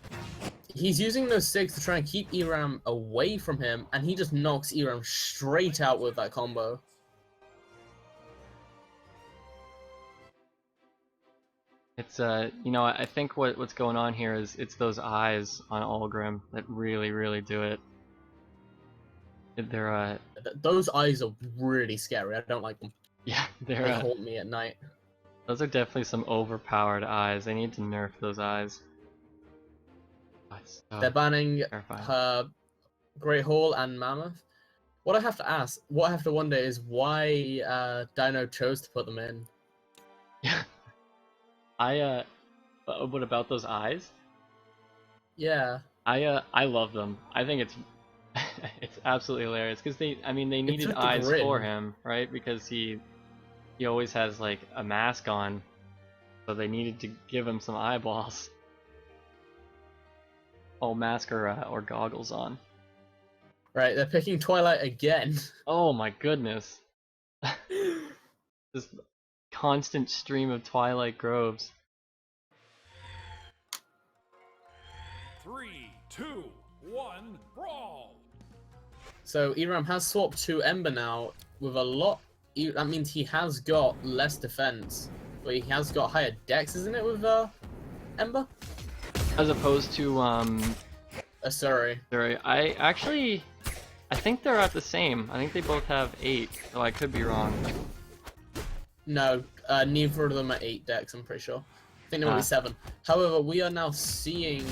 S1: He's using those sticks to try and keep Eramm away from him, and he just knocks Eramm straight out with that combo.
S3: It's you know, I think what's going on here is it's those eyes on Ulgrim that really do it. They're
S1: Those eyes are really scary. I don't like them.
S3: yeah,
S1: They haunt me at night.
S3: those are definitely some overpowered eyes. They need to nerf those eyes. Oh,
S1: They're banning
S3: terrifying.
S1: Great Hall and Mammoth. What I have to wonder is why Dino chose to put them in.
S3: Yeah. What about those eyes?
S1: Yeah.
S3: I love them. I think it's it's absolutely hilarious because they needed eyes for him, right? Because he always has like a mask on, so they needed to give him some eyeballs. Oh, mask or goggles on.
S1: Right, they're picking Twilight again.
S3: Oh my goodness. This constant stream of Twilight Groves.
S2: 3, 2, 1, brawl!
S1: So Eramm has swapped to Ember now with a lot. That means he has got less defense, but he has got higher dex, isn't it, with Ember?
S3: As opposed to
S1: Sorry.
S3: I think they're at the same. I think they both have 8, though I could be wrong.
S1: No, neither of them are 8 dex, I'm pretty sure. I think they might be 7. However, we are now seeing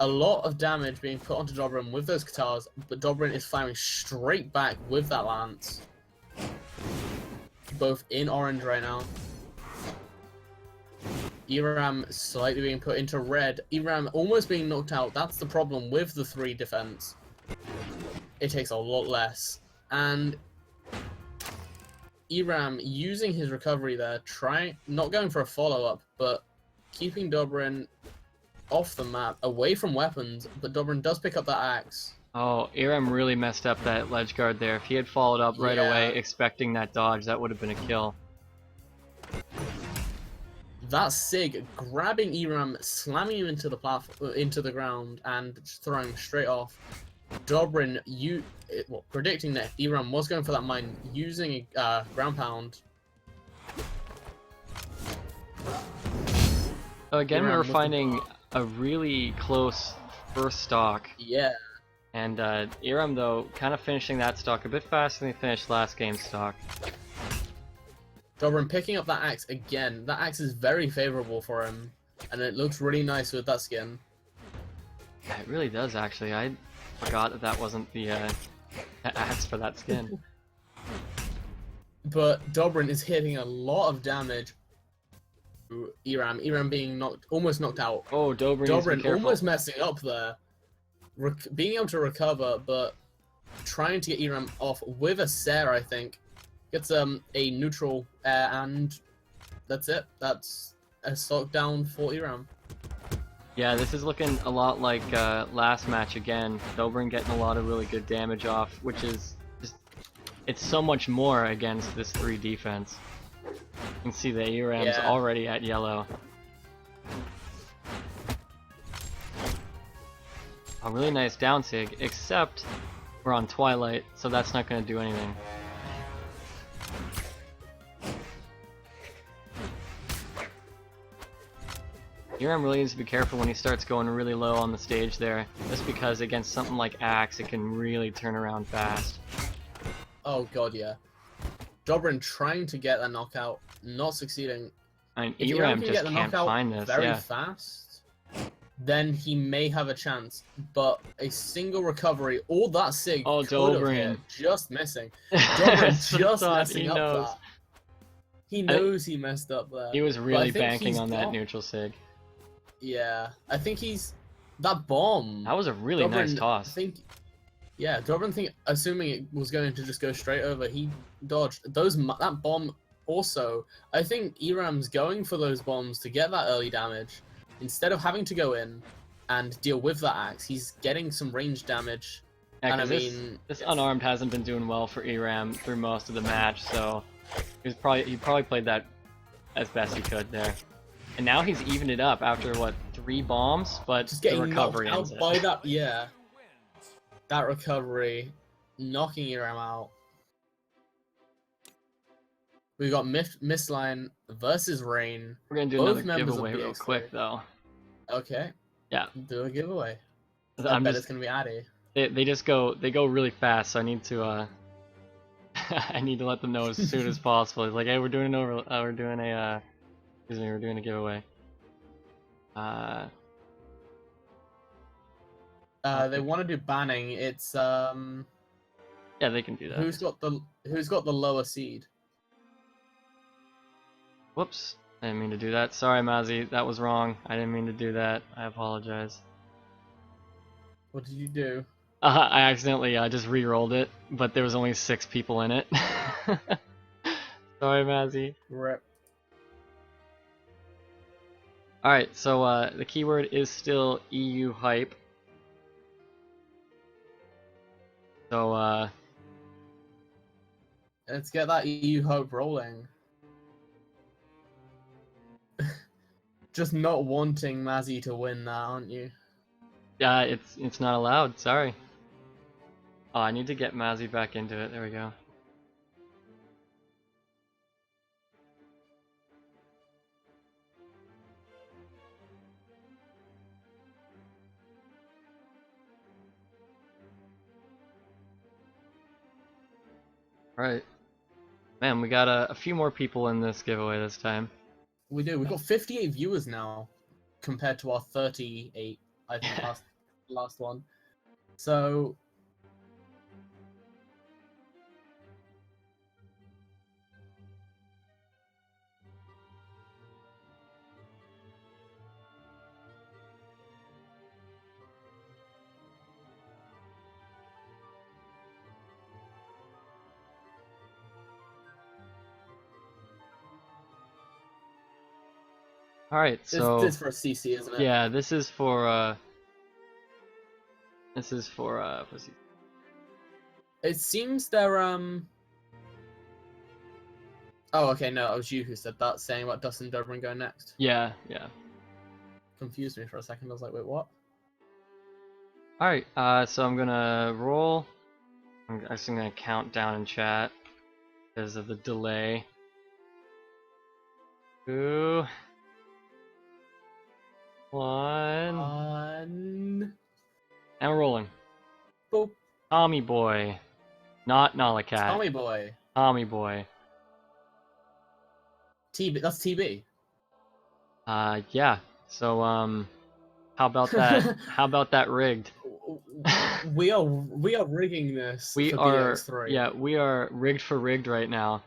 S1: a lot of damage being put onto Dobrein with those Katars, but Dobrein is firing straight back with that Lance. Both in orange right now. Eramm slightly being put into red. Eramm almost being knocked out. That's the problem with the 3 defense. It takes a lot less. And Eramm using his recovery there, not going for a follow-up, but keeping Dobrein off the map, away from weapons, but Dobrein does pick up that axe.
S3: Oh, Eramm really messed up that ledge guard there. If he had followed up right away, expecting that dodge, that would have been a kill.
S1: That Sig grabbing Eramm, slamming him into the ground, and just throwing him straight off. Dobrein, predicting that Eramm was going for that mine, using a ground pound.
S3: So again, we were finding a really close first stock.
S1: Yeah.
S3: And Eramm, though, kind of finishing that stock a bit faster than he finished last game's stock.
S1: Dobrein picking up that axe again. That axe is very favorable for him, and it looks really nice with that skin.
S3: Yeah, it really does, actually. I forgot that wasn't the axe for that skin.
S1: But Dobrein is hitting a lot of damage to Eramm. Eramm being almost knocked out.
S3: Oh, Dobrein
S1: almost messing up there. Being able to recover, but trying to get Eramm off with a Sarah, I think. Gets a neutral, and that's it. That's a stock down for Eramm.
S3: Yeah, this is looking a lot like last match again. Dobrein getting a lot of really good damage off, which is just, it's so much more against this 3 defense. You can see that Eramm's already at yellow. A really nice down sig, except we're on Twilight, so that's not going to do anything. Eramm really needs to be careful when he starts going really low on the stage there, just because against something like Axe, it can really turn around fast.
S1: Oh god, yeah. Dobrein trying to get a knockout, not succeeding.
S3: And
S1: If
S3: Eramm
S1: can
S3: just
S1: get the
S3: can't
S1: knockout
S3: find this,
S1: very
S3: yeah.
S1: fast, then he may have a chance. But a single recovery, all that Sig
S3: Oh,
S1: could have
S3: Dobrein.
S1: hit, just missing. Dobrein
S3: So
S1: just
S3: thought
S1: messing
S3: he
S1: up
S3: knows.
S1: that. He knows he messed up there.
S3: He was
S1: but I
S3: really
S1: think
S3: banking
S1: he's
S3: on that
S1: got-
S3: neutral sig.
S1: Yeah, I think he's that bomb.
S3: That was a really nice toss.
S1: Dobrein assuming it was going to just go straight over, he dodged that bomb. Also, I think Eramm's going for those bombs to get that early damage instead of having to go in and deal with that axe. He's getting some range damage.
S3: Yeah,
S1: And I
S3: 'cause
S1: mean,
S3: this unarmed hasn't been doing well for Eramm through most of the match, so he probably played that as best he could there. And now he's evened it up after what, 3 bombs, but
S1: just
S3: the
S1: getting
S3: recovery
S1: knocked
S3: ends
S1: out
S3: it.
S1: by that. Yeah, that recovery, knocking Eramm out. We got Mystline versus Wrayne.
S3: We're gonna do
S1: Both
S3: another
S1: members of
S3: giveaway real
S1: BX3.
S3: quick though.
S1: Okay.
S3: Yeah.
S1: Do a giveaway. I bet it's gonna be Addy.
S3: They go really fast, so I need to I need to let them know as soon as possible. It's like, hey, we're doing a giveaway.
S1: They want to do banning. It's
S3: Yeah, they can do that.
S1: who's got the lower seed?
S3: Whoops, I didn't mean to do that. Sorry, Mazzy, that was wrong. I didn't mean to do that. I apologize.
S1: What did you do?
S3: I accidentally just re-rolled it, but there was only 6 people in it. Sorry, Mazzy.
S1: Rip.
S3: Alright, so the keyword is still EU hype. So
S1: Let's get that EU hope rolling. Just not wanting Mazzy to win that, aren't you?
S3: yeah, it's not allowed. Sorry. Oh, I need to get Mazzy back into it. There we go. Right. Man, we got a few more people in this giveaway this time.
S1: We do. We've got 58 viewers now, compared to our 38, I think, last one. So.
S3: Alright, so
S1: This is for a CC, isn't it?
S3: yeah, this is for CC.
S1: It seems they're Oh, okay, no, it was you who said that, saying about Dustin Dobrein going next.
S3: Yeah.
S1: Confused me for a second. I was like, wait, what?
S3: Alright, so I'm gonna roll. I'm actually gonna count down in chat because of the delay. 2, 1,
S1: One.
S3: and we're rolling.
S1: Boop.
S3: Tommy boy, not Nalacat.
S1: Tommy boy.
S3: Tommy boy.
S1: TB. That's TB.
S3: Yeah. So how about that? How about that rigged?
S1: We are rigging this.
S3: We
S1: for
S3: are.
S1: BX3.
S3: Yeah, we are rigged for rigged right now.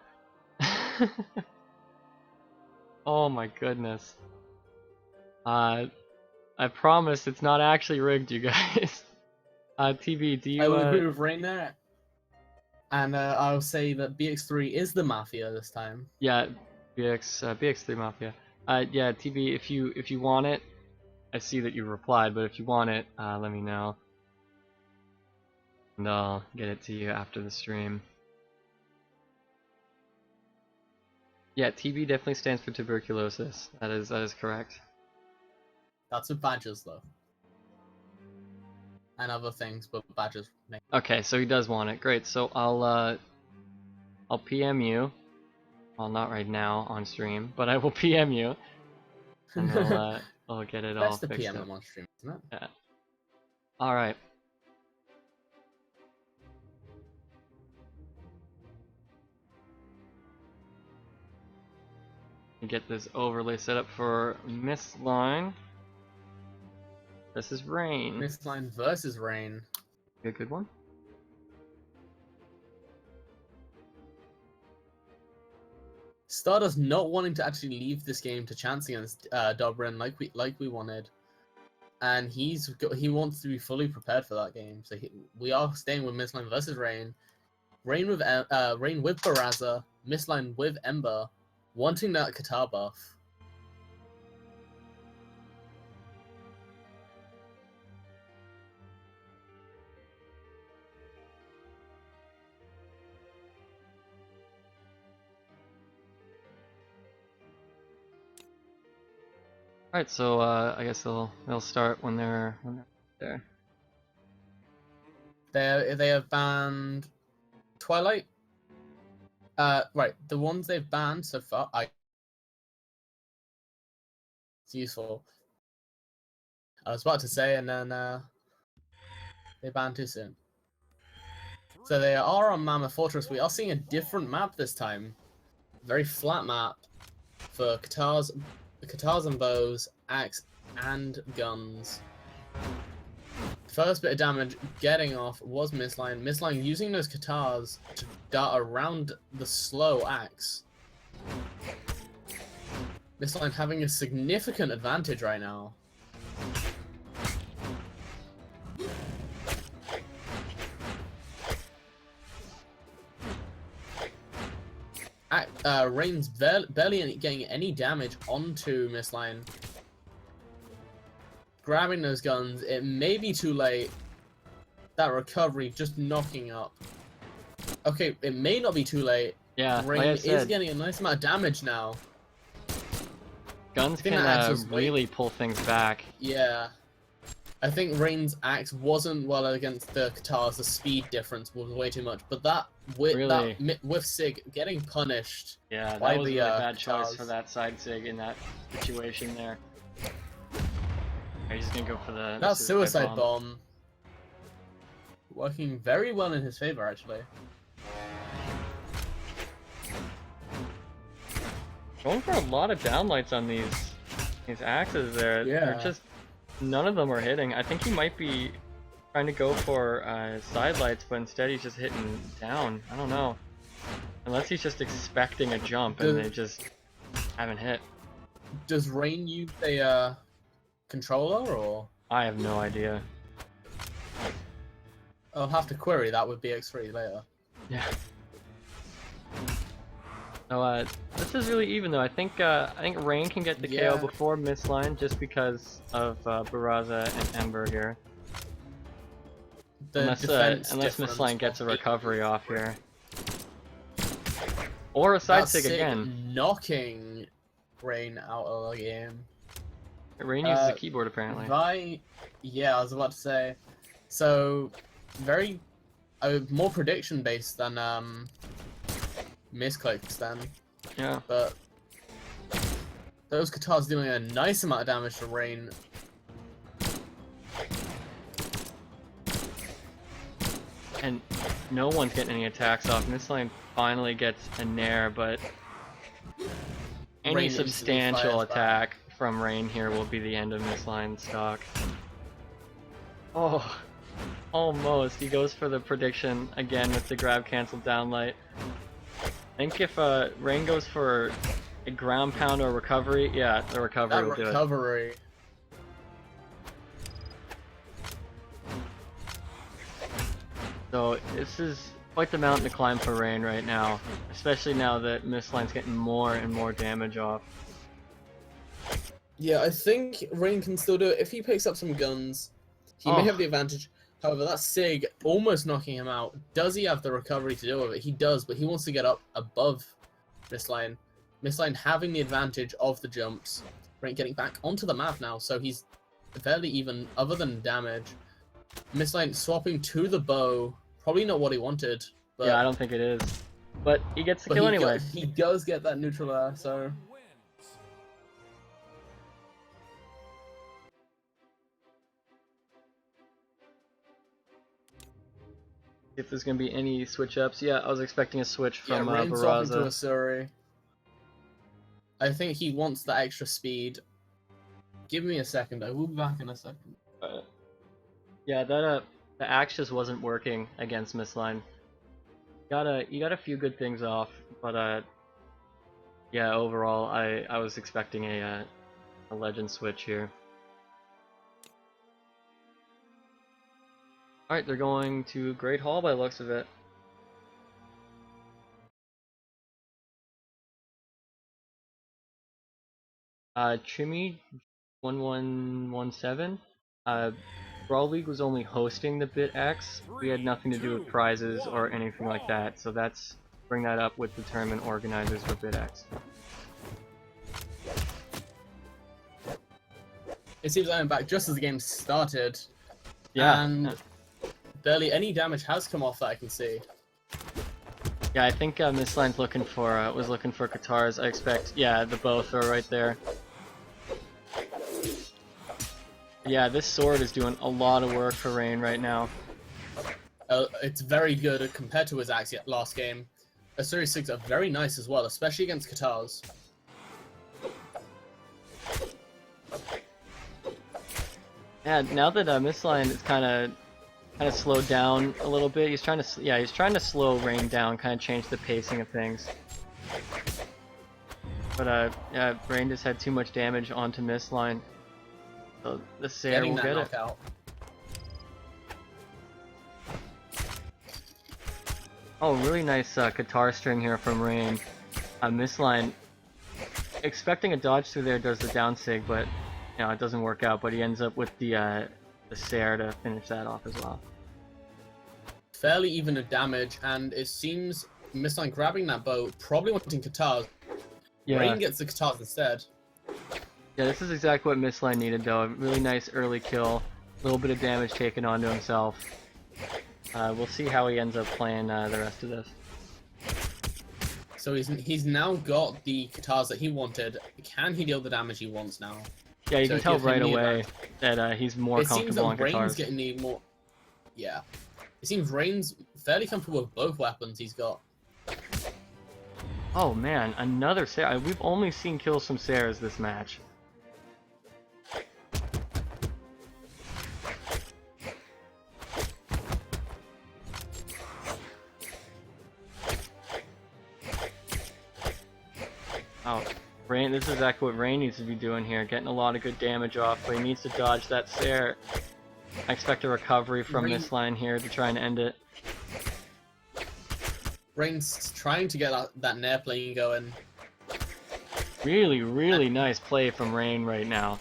S3: Oh my goodness. I promise it's not actually rigged, you guys. TV, do you?
S1: I will agree with Wrayne there. And I'll say that BX3 is the mafia this time.
S3: Yeah, BX3 Mafia. Yeah, TV, if you want it, I see that you replied, but if you want it, let me know, and I'll get it to you after the stream. Yeah, TB definitely stands for tuberculosis. That is correct.
S1: That's with badges though. And other things, but badges make.
S3: Okay, so he does want it. Great. So I'll PM you. Well, not right now on stream, but I will PM you. And I'll get it all
S1: That's the
S3: fixed
S1: PM
S3: up.
S1: I'm on stream, isn't it?
S3: Yeah. Alright. Get this overlay set up for Mystline. This is Wrayne.
S1: Mystline versus Wrayne.
S3: Be a good one.
S1: Stardust not wanting to actually leave this game to chance against Dobrein like we wanted, and he wants to be fully prepared for that game. So we are staying with Mystline versus Wrayne. Wrayne with Barraza, Mystline with Ember, wanting that Qatar buff.
S3: Alright, so I guess they'll start when they're there.
S1: They have banned Twilight. Right, the ones they've banned so far. It's useful. I was about to say, and then they banned too soon. So they are on Mammoth Fortress. We are seeing a different map this time. Very flat map for Qatars and bows, axe, and guns. First bit of damage getting off was Mystline. Mystline using those Qatars to dart around the slow axe. Mystline having a significant advantage right now. Wrayne's barely getting any damage onto Mystline. Grabbing those guns, it may be too late. That recovery just knocking up. Okay, it may not be too late.
S3: Yeah,
S1: Wrayne
S3: like I
S1: is
S3: said,
S1: getting a nice amount of damage now.
S3: guns
S1: think
S3: can
S1: that axe was
S3: really pull things back.
S1: Yeah. I think Wrayne's axe wasn't well against the Qatars. The speed difference was way too much. But that with Sig getting punished.
S3: Yeah,
S1: by
S3: that was a
S1: the,
S3: really bad choice
S1: Qatars.
S3: for that side Sig in that situation there. He's just gonna go for the
S1: That suicide bomb. Working very well in his favor, actually.
S3: Going for a lot of downlights on these axes there.
S1: Yeah.
S3: They're just none of them are hitting. I think he might be trying to go for side lights, but instead he's just hitting down. I don't know. Unless he's just expecting a jump and they just haven't hit.
S1: Does Wrayne use a controller, or?
S3: I have no idea.
S1: I'll have to query that with BX3 later.
S3: Yeah. So this is really even though. I think Wrayne can get the KO before Mystline just because of Barraza and Ember here. Unless Mystline gets a recovery off here. Or a side Sig again.
S1: Knocking Wrayne out of the game.
S3: Wrayne uses a keyboard apparently.
S1: Yeah, I was about to say. So, very more prediction based than misclicks then.
S3: Yeah.
S1: But those Qatars doing a nice amount of damage to Wrayne.
S3: And no one's getting any attacks off. Mystline finally gets a nair, but any
S1: Wrayne
S3: substantial attack from Wrayne here will be the end of Mystline's stock. Oh, almost. He goes for the prediction again with the grab cancel downlight. I think if Wrayne goes for a ground pound or recovery, yeah, the recovery will do it.
S1: Recovery.
S3: So this is quite the mountain to climb for Wrayne right now, especially now that Mystline's getting more and more damage off.
S1: Yeah, I think Wrayne can still do it. If he picks up some guns, he may have the advantage. However, that Sig almost knocking him out. Does he have the recovery to deal with it? He does, but he wants to get up above Mystline. Mystline having the advantage of the jumps. Wrayne getting back onto the map now, so he's fairly even other than damage. Mystline swapping to the bow. Probably not what he wanted. But
S3: Yeah, I don't think it is. But he gets the kill anyway.
S1: He does get that neutral air, so...
S3: if there's gonna be any switch ups. Yeah, I was expecting a switch
S1: Yeah,
S3: from
S1: Wrayne's swapping to
S3: Barraza.
S1: Asuri. I think he wants that extra speed. Give me a second, I will be back in a second.
S3: Yeah, that the axe just wasn't working against Mystline. You got a few good things off, but yeah, overall I was expecting a legend switch here. Alright, they're going to Great Hall by the looks of it. Chimmy 1117. Brawl League was only hosting the BitX. We had nothing to do with prizes or anything like that, so that's bring that up with the tournament organizers for BitX.
S1: It seems I'm back just as the game started.
S3: Yeah.
S1: And barely any damage has come off that I can see.
S3: Yeah, I think Mystline's looking for was looking for Katars. I expect, yeah, the bow throw right there. Yeah, this sword is doing a lot of work for Wrayne right now.
S1: It's very good compared to his axe last game. Asuri 6 are very nice as well, especially against Katars.
S3: Yeah, now that Mystline is kind of slowed down a little bit, he's trying to slow Wrayne down, kind of change the pacing of things. But yeah, Wrayne just had too much damage onto Mystline. So the Sayer will get it. Oh, really nice guitar string here from Wrayne. Mystline expecting a dodge through there does the down sig, but you know, it doesn't work out. But he ends up with the Sayer to finish that off as well.
S1: Fairly even of damage, and it seems Mystline grabbing that bow, probably wanting Katars.
S3: Yeah.
S1: Wrayne gets the Katars instead.
S3: Yeah, this is exactly what Mystline needed though. A really nice early kill, a little bit of damage taken onto himself. We'll see how he ends up playing the rest of this.
S1: So he's now got the Katars that he wanted. Can he deal the damage he wants now?
S3: Yeah, you
S1: So
S3: can tell
S1: give him
S3: right
S1: the
S3: away
S1: advantage.
S3: that he's more
S1: It seems
S3: comfortable
S1: that
S3: on
S1: Wrayne's
S3: Katars.
S1: getting the more... Yeah. It seems Wrayne's fairly comfortable with both weapons he's got.
S3: Oh man, another Sayer. We've only seen kills from Sayers this match. Oh, Wrayne, this is exactly what Wrayne needs to be doing here, getting a lot of good damage off, but he needs to dodge that Sayer. I expect a recovery from Mystline here to try and end it.
S1: Wrayne's trying to get that nair plane going.
S3: Really, really nice play from Wrayne right now.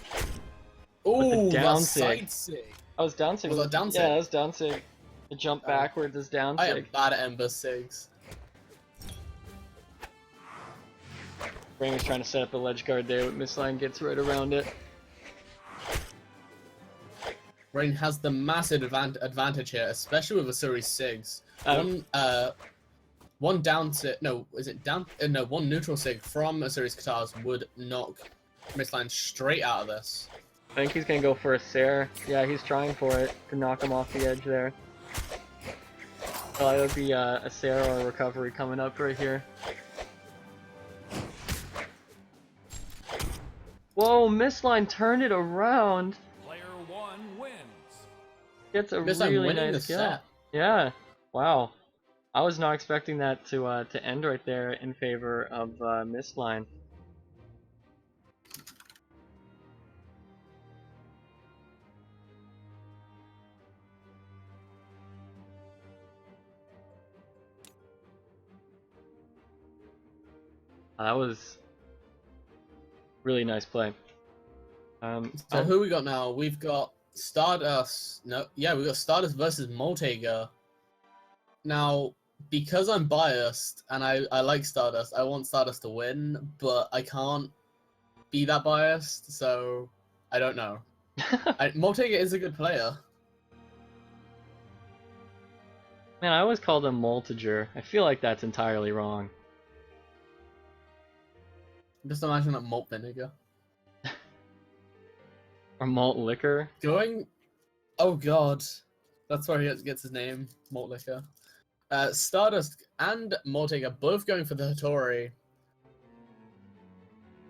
S1: Ooh,
S3: down
S1: that's
S3: sig.
S1: side sig.
S3: Oh, it's down sig.
S1: Was that down sig?
S3: Yeah, that was down sig. The jump backwards is down
S1: I
S3: sig.
S1: am bad at Ember sigs.
S3: Wrayne was trying to set up a ledge guard there, but Mystline gets right around it.
S1: Wrayne has the massive advantage here, especially with Asuri sigs. One down sig, no, is it down? No, one neutral sig from Asuri's Katars would knock Mystline straight out of this.
S3: I think he's gonna go for a Sayer. Yeah, he's trying for it to knock him off the edge there. So it would be a Sayer or a recovery coming up right here. Whoa, Mystline turned it around.
S2: Player 1 wins.
S3: Gets a
S1: Mystline
S3: really
S1: winning
S3: nice
S1: the
S3: kill.
S1: set.
S3: Yeah, wow. I was not expecting that to end right there in favor of Mystline. That was really nice play.
S1: So who we got now? We've got Stardust. No, yeah, we've got Stardust versus Maltager. Now, because I'm biased and I like Stardust, I want Stardust to win, but I can't be that biased, so I don't know. Maltager is a good player.
S3: Man, I always called him Maltager. I feel like that's entirely wrong.
S1: Just imagine that malt vinegar.
S3: Or malt liquor.
S1: Going... Oh god. That's where he gets his name, malt liquor. Stardust and Maltager both going for the Hattori.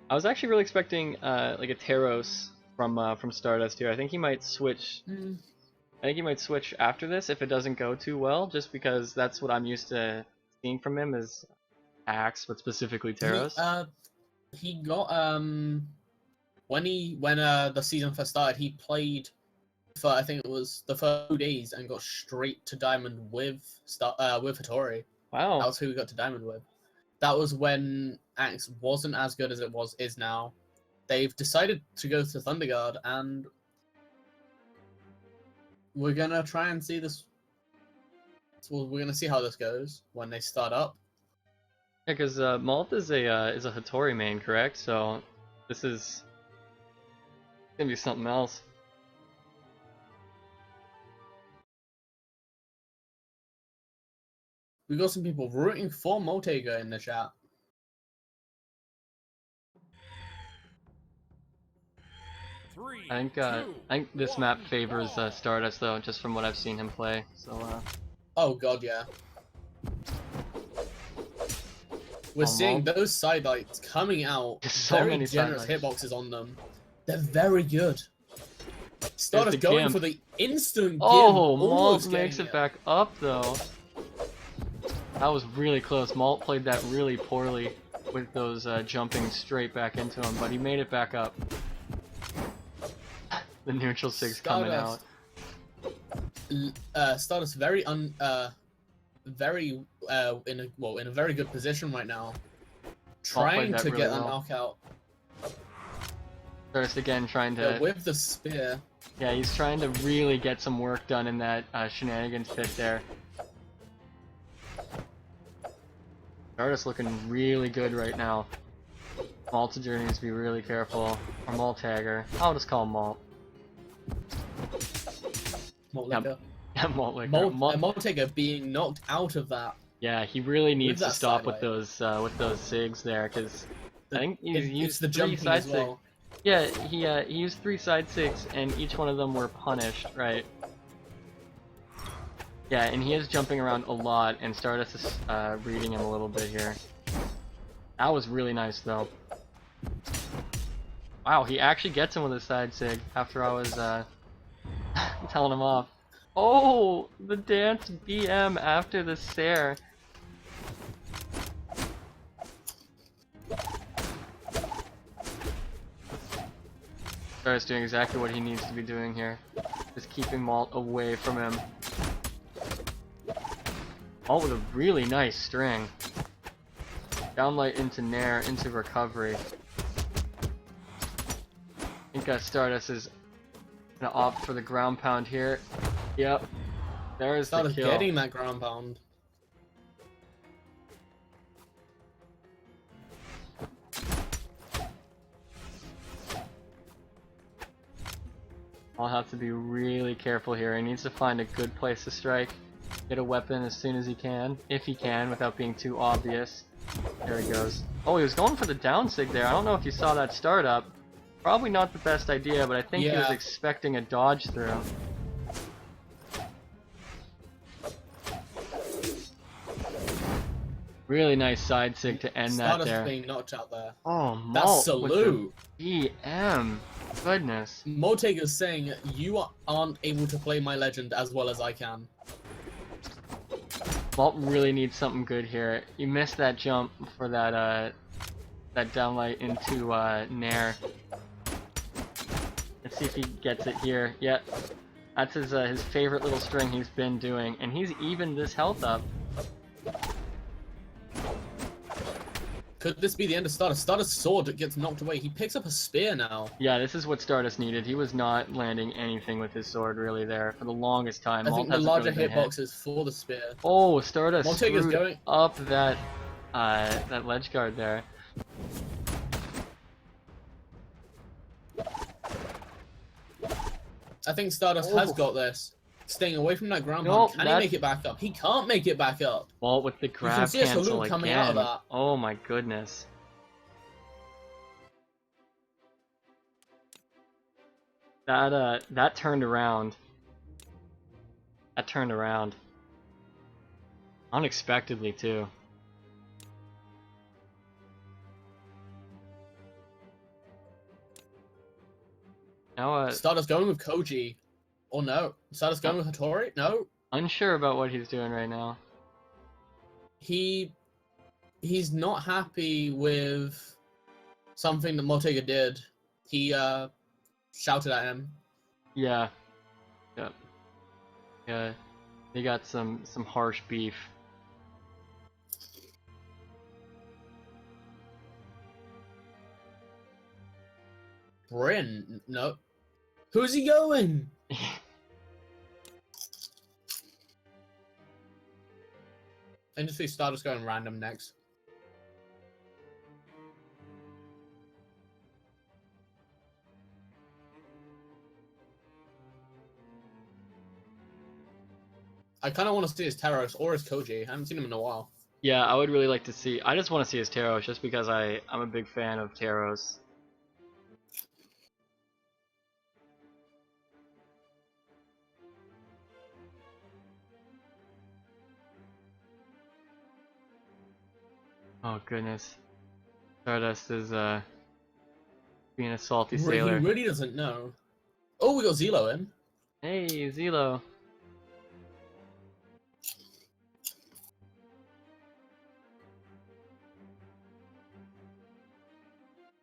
S3: I was actually really expecting like a Teros from Stardust here. I think he might switch. I think he might switch after this if it doesn't go too well, just because that's what I'm used to seeing from him is Axe, but specifically Teros.
S1: He got when the season first started, he played for I think it was the first 2 days and got straight to Diamond with Hattori.
S3: Wow.
S1: That was who we got to Diamond with. That was when Axe wasn't as good as it is now. They've decided to go to Thunderguard, and we're gonna try and see this. Well, we're gonna see how this goes when they start up.
S3: Yeah, because Malt is a Hattori main, correct? So this is gonna be something else.
S1: We got some people rooting for Maltager in the chat.
S2: I
S3: think this map favors Stardust though, just from what I've seen him play. So.
S1: Oh god, yeah. We're seeing those sidelights coming out.
S3: So
S1: very
S3: many
S1: generous
S3: sidelights.
S1: hitboxes on them. They're very good. Stardust
S3: the
S1: going
S3: gimp.
S1: for the instant gimp.
S3: Oh, Malt
S1: almost
S3: makes
S1: getting
S3: it back up though. That was really close. Malt played that really poorly with those jumping straight back into him, but he made it back up. The neutral six coming out.
S1: Stardust very in a very good position right now, trying to get a knockout.
S3: Stardust again trying to
S1: with the spear.
S3: Yeah, he's trying to really get some work done in that shenanigans pit there. Stardust looking really good right now. Maltager needs to be really careful. Or Maltager. I'll just call him Malt.
S1: Maltager.
S3: Yeah, Maltager.
S1: Maltager being knocked out of that.
S3: Yeah, he really needs to stop
S1: sidelight.
S3: with those sigs there, because I think he used
S1: the
S3: 3
S1: jumping
S3: side
S1: as well.
S3: sigs. Yeah, he used 3 side sigs, and each one of them were punished, right? Yeah, and he is jumping around a lot, and Stardust is reading him a little bit here. That was really nice, though. Wow, he actually gets him with a side sig after I was telling him off. Oh, the dance BM after the Sair. Stardust doing exactly what he needs to be doing here. Just keeping Malt away from him. Malt with a really nice string. Downlight into Nair, into recovery. I think Stardust is gonna opt for the ground pound here. Yep. There's the kill.
S1: Getting that ground pound.
S3: I'll have to be really careful here. He needs to find a good place to strike. Get a weapon as soon as he can, if he can, without being too obvious. There he goes. Oh, he was going for the down sig there. I don't know if you saw that startup. Probably not the best idea, but I think he was expecting a dodge through. Really nice side sig to end that there.
S1: Stardust being knocked out there.
S3: Oh, Malt
S1: that's salute.
S3: EM. Goodness.
S1: Maltager's saying, you aren't able to play my legend as well as I can.
S3: Malt really needs something good here. You missed that jump for that that downlight into Nair. Let's see if he gets it here. Yep. That's his favorite little string he's been doing, and he's evened this health up.
S1: Could this be the end of Stardust? Stardust's sword gets knocked away. He picks up a spear now.
S3: Yeah, this is what Stardust needed. He was not landing anything with his sword really there for the longest time.
S1: I think the larger hitboxes for the spear.
S3: Oh, Stardust
S1: Maltager's going
S3: up that that ledge guard there.
S1: I think Stardust has got this. Staying away from that ground pound. Can he make it back up? He can't make it back up.
S3: Well, with the grab cancel again. Oh my goodness. That turned around. That turned around. Unexpectedly too. Now
S1: Stardust going with Koji. Or no. Stardust going with Hattori? No.
S3: unsure about what he's doing right now.
S1: He's not happy with something that Maltager did. He shouted at him.
S3: Yeah. Yep. Yeah. They got some harsh beef.
S1: Bryn? No. Who's he going? And just see Stardust going random next. I kind of want to see his Taros or his Koji. I haven't seen him in a while.
S3: Yeah, I would really like to see. I just want to see his Taros, just because I'm a big fan of Taros. Oh goodness, Stardust is being a salty sailor.
S1: He really doesn't know. Oh, we got Zelo in.
S3: Hey, Zelo.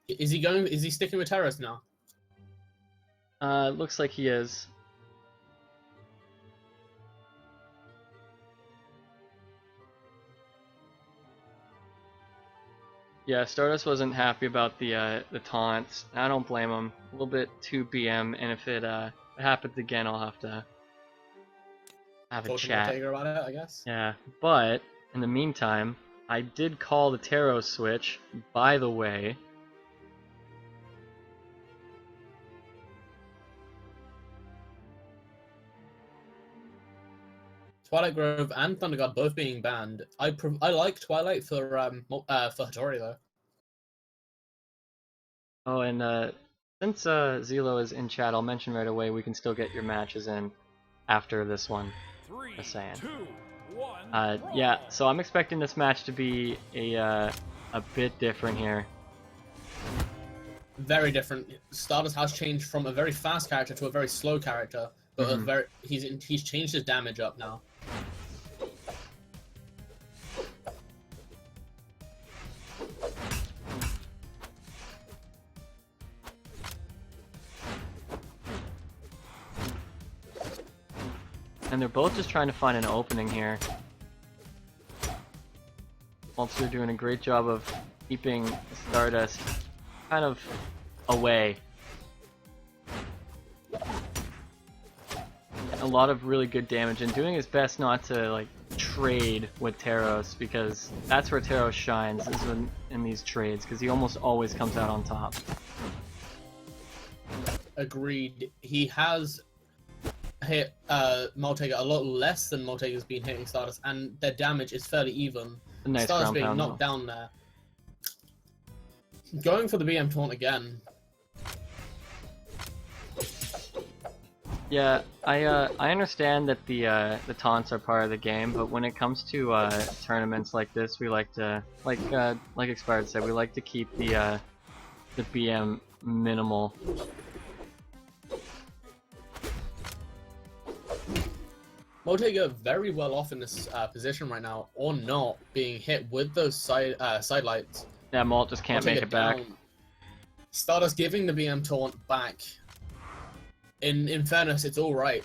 S1: Is he going? Is he sticking with Taros now?
S3: Looks like he is. Yeah, Stardust wasn't happy about the taunts. I don't blame him. A little bit too BM, and if it happens again, I'll have to have a chat.
S1: Maltager about it, I guess.
S3: Yeah, but in the meantime, I did call the Taros switch. By the way.
S1: Twilight Grove and Thunder God both being banned. I like Twilight for Hattori though.
S3: Oh, and since Zelo is in chat, I'll mention right away we can still get your matches in after this one.
S2: 3,
S3: Just saying.
S2: 2, 1,
S3: yeah. So I'm expecting this match to be a bit different here.
S1: Very different. Stardust has changed from a very fast character to a very slow character, but he's changed his damage up now.
S3: And they're both just trying to find an opening here. Also doing a great job of keeping Stardust kind of away. A lot of really good damage and doing his best not to like trade with Taros, because that's where Taros shines, is in these trades, because he almost always comes out on top.
S1: Agreed. He has hit Maltager a lot less than Maltager's been hitting Stardust, and their damage is fairly even.
S3: Nice
S1: Stardust being
S3: pound
S1: knocked down there. Going for the BM taunt again.
S3: Yeah, I understand that the taunts are part of the game, but when it comes to tournaments like this, we like to, like Expired said, we like to keep the BM minimal.
S1: Maltager very well off in this position right now, or not, being hit with those side lights.
S3: Yeah, Malt just can't make it back.
S1: Stardust giving the BM taunt back. In fairness, it's all right.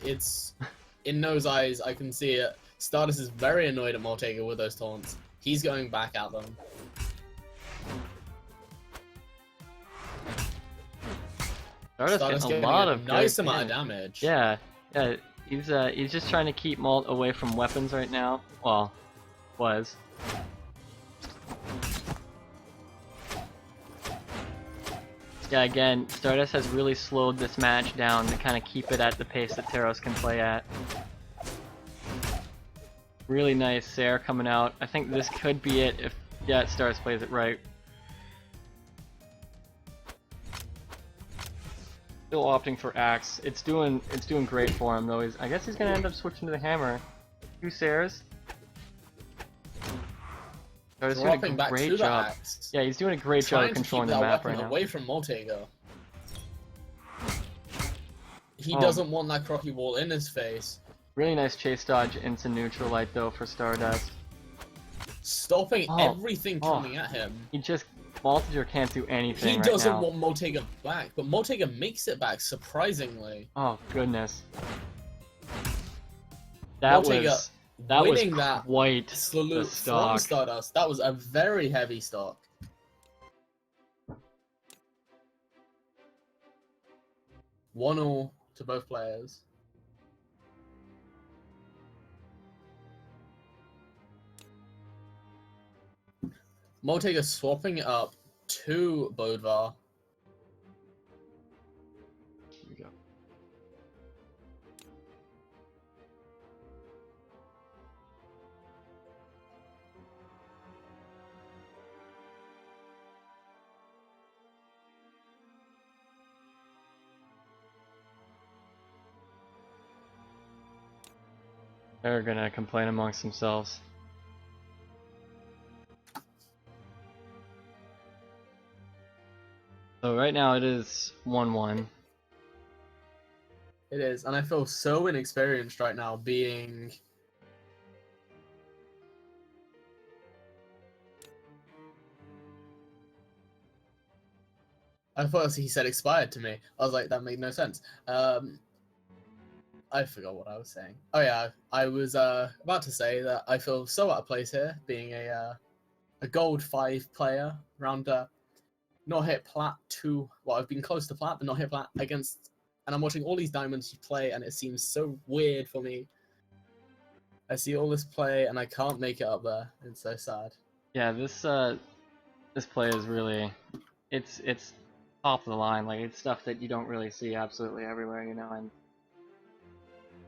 S1: It's in those eyes, I can see it. Stardust is very annoyed at Maltager with those taunts. He's going back at them.
S3: Stardust getting a lot of
S1: nice amount of damage.
S3: Yeah, yeah. He's just trying to keep Malt away from weapons right now. Well, was. Yeah, again, Stardust has really slowed this match down to kind of keep it at the pace that Taros can play at. Really nice Sarah coming out. I think this could be it if Stardust plays it right. Still opting for Axe. It's doing great for him though. I guess he's gonna end up switching to the hammer. 2 Sares. Stardust
S1: dropping
S3: doing a
S1: back
S3: great
S1: to the
S3: job.
S1: axe.
S3: Yeah, he's doing a great job
S1: Trying
S3: of
S1: to keep
S3: controlling
S1: that
S3: the map
S1: weapon
S3: right now.
S1: away from Maltager. He
S3: Oh.
S1: doesn't want that Crockie wall in his face.
S3: Really nice chase dodge into neutral light though for Stardust.
S1: Stopping
S3: Oh.
S1: everything
S3: Oh.
S1: coming at him.
S3: He just Maltager can't do anything
S1: He
S3: right
S1: doesn't
S3: now.
S1: want Maltager back, but Maltager makes it back, surprisingly.
S3: Oh goodness. That
S1: Maltager
S3: was
S1: winning that
S3: quite the
S1: salute from
S3: stock.
S1: Stardust. That was a very heavy stock. 1-1 to both players. Maltager swapping it up to Bodvar.
S3: Here we go. They're gonna complain amongst themselves. So right now it is 1-1.
S1: It is, and I feel so inexperienced right now being... I thought he said expired to me. I was like, that made no sense. I forgot what I was saying. Oh yeah, I was about to say that I feel so out of place here, being a gold 5 player, around not hit plat 2. Well, I've been close to plat, but not hit plat against, and I'm watching all these diamonds play, and it seems so weird for me. I see all this play, and I can't make it up there. It's so sad.
S3: Yeah, this play is really, it's top of the line. Like, it's stuff that you don't really see absolutely everywhere, you know. And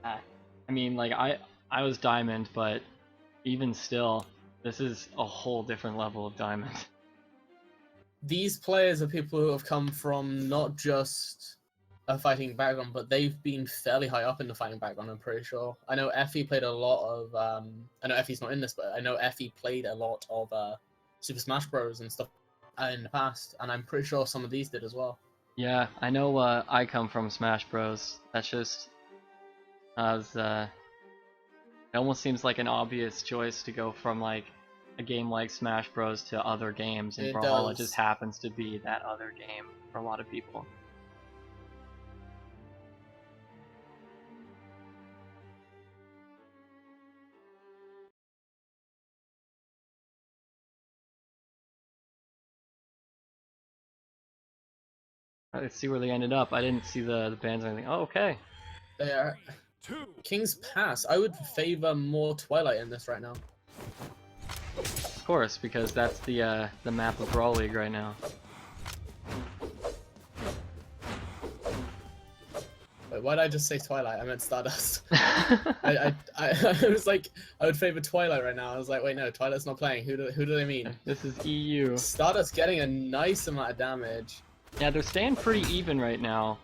S3: I mean, like, I was diamond, but even still, this is a whole different level of diamond.
S1: These players are people who have come from not just a fighting background, but they've been fairly high up in the fighting background, I'm pretty sure. I know Effie played a lot of, I know Effie's not in this, but I know Effie played a lot of Super Smash Bros. And stuff in the past, and I'm pretty sure some of these did as well.
S3: Yeah, I know I come from Smash Bros. That's just, it almost seems like an obvious choice to go from like a game like Smash Bros. To other games, and Brawl it just happens to be that other game for a lot of people. Let's see where they ended up. I didn't see the bands or anything. Oh, okay.
S1: They are King's Pass. I would favor more Twilight in this right now.
S3: Of course, because that's the map of Brawl League right now.
S1: Wait, why did I just say Twilight? I meant Stardust. I was like, I would favor Twilight right now. I was like, wait, no, Twilight's not playing. Who do they mean?
S3: This is EU.
S1: Stardust getting a nice amount of damage.
S3: Yeah, they're staying pretty even right now.